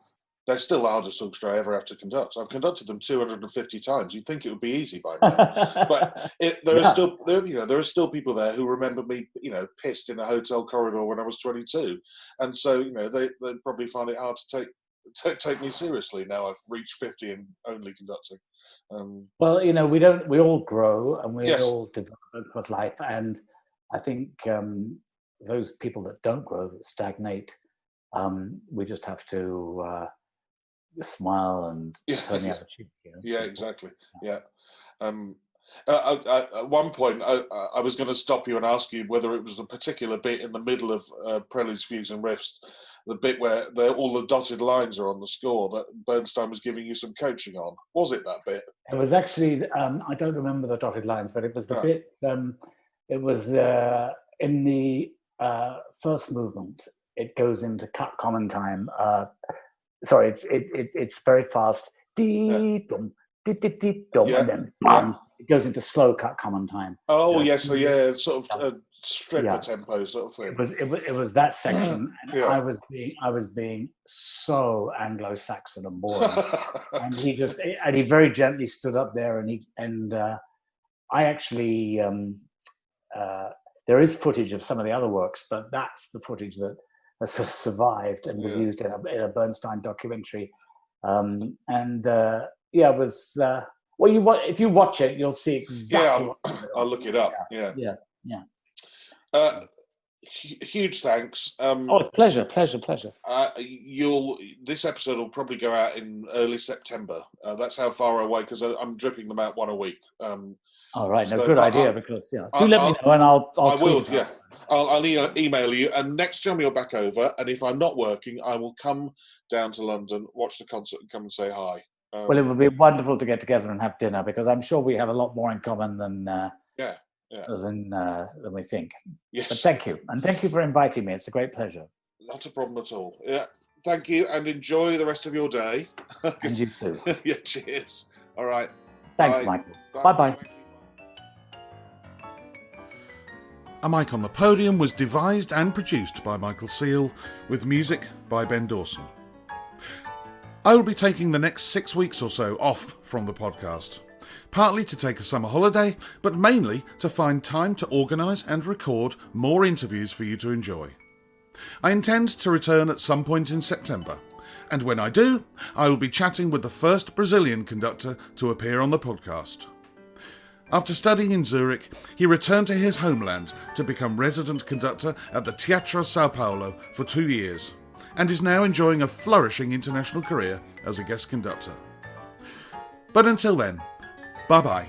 they're still the hardest orchestra I ever have to conduct. I've conducted them 250 times. You'd think it would be easy by now, but there are still people there who remember me, pissed in a hotel corridor when I was 22, and so they probably find it hard to take me seriously now. I've reached 50 and only conducting. Well, we all grow and we all develop across life, and I think those people that don't grow, that stagnate, we just have to smile and turn the other cheek. Yeah, exactly. Yeah. At one point, I was going to stop you and ask you whether it was a particular bit in the middle of Preludes, Fugues and Riffs, the bit where all the dotted lines are on the score, that Bernstein was giving you some coaching on. Was it that bit? It was actually, I don't remember the dotted lines, but it was the bit, it was in the first movement. It goes into cut common time. Sorry, it's very fast. Dee-dum, dee-dee-dee-dum, and then bam, it goes into slow cut common time. Oh, yes, sort of stripper tempo sort of thing. It was that section, and I was being so Anglo-Saxon and boring, and he very gently stood up there, and I actually there is footage of some of the other works, but that's the footage that has sort of survived and was used in a Bernstein documentary, it was. Well, if you watch it, you'll see exactly. I'll look it up. Yeah. Huge thanks. It's pleasure. This episode will probably go out in early September. That's how far away, because I'm dripping them out one a week. All right, good idea. Because do let me know, and I'll I will. Yeah, I'll email you. And next time you're back over, and if I'm not working, I will come down to London, watch the concert, and come and say hi. Well, it would be wonderful to get together and have dinner, because I'm sure we have a lot more in common than than we think. Yes. But thank you, and thank you for inviting me. It's a great pleasure. Not a problem at all. Yeah, thank you, and enjoy the rest of your day. And you too. Yeah, cheers. All right. Thanks, Bye. Michael. Bye-bye. A Mic on the Podium was devised and produced by Michael Seal, with music by Ben Dawson. I will be taking the next 6 weeks or so off from the podcast, partly to take a summer holiday, but mainly to find time to organise and record more interviews for you to enjoy. I intend to return at some point in September, and when I do, I will be chatting with the first Brazilian conductor to appear on the podcast. After studying in Zurich, he returned to his homeland to become resident conductor at the Teatro São Paulo for 2 years, and is now enjoying a flourishing international career as a guest conductor. But until then, bye-bye.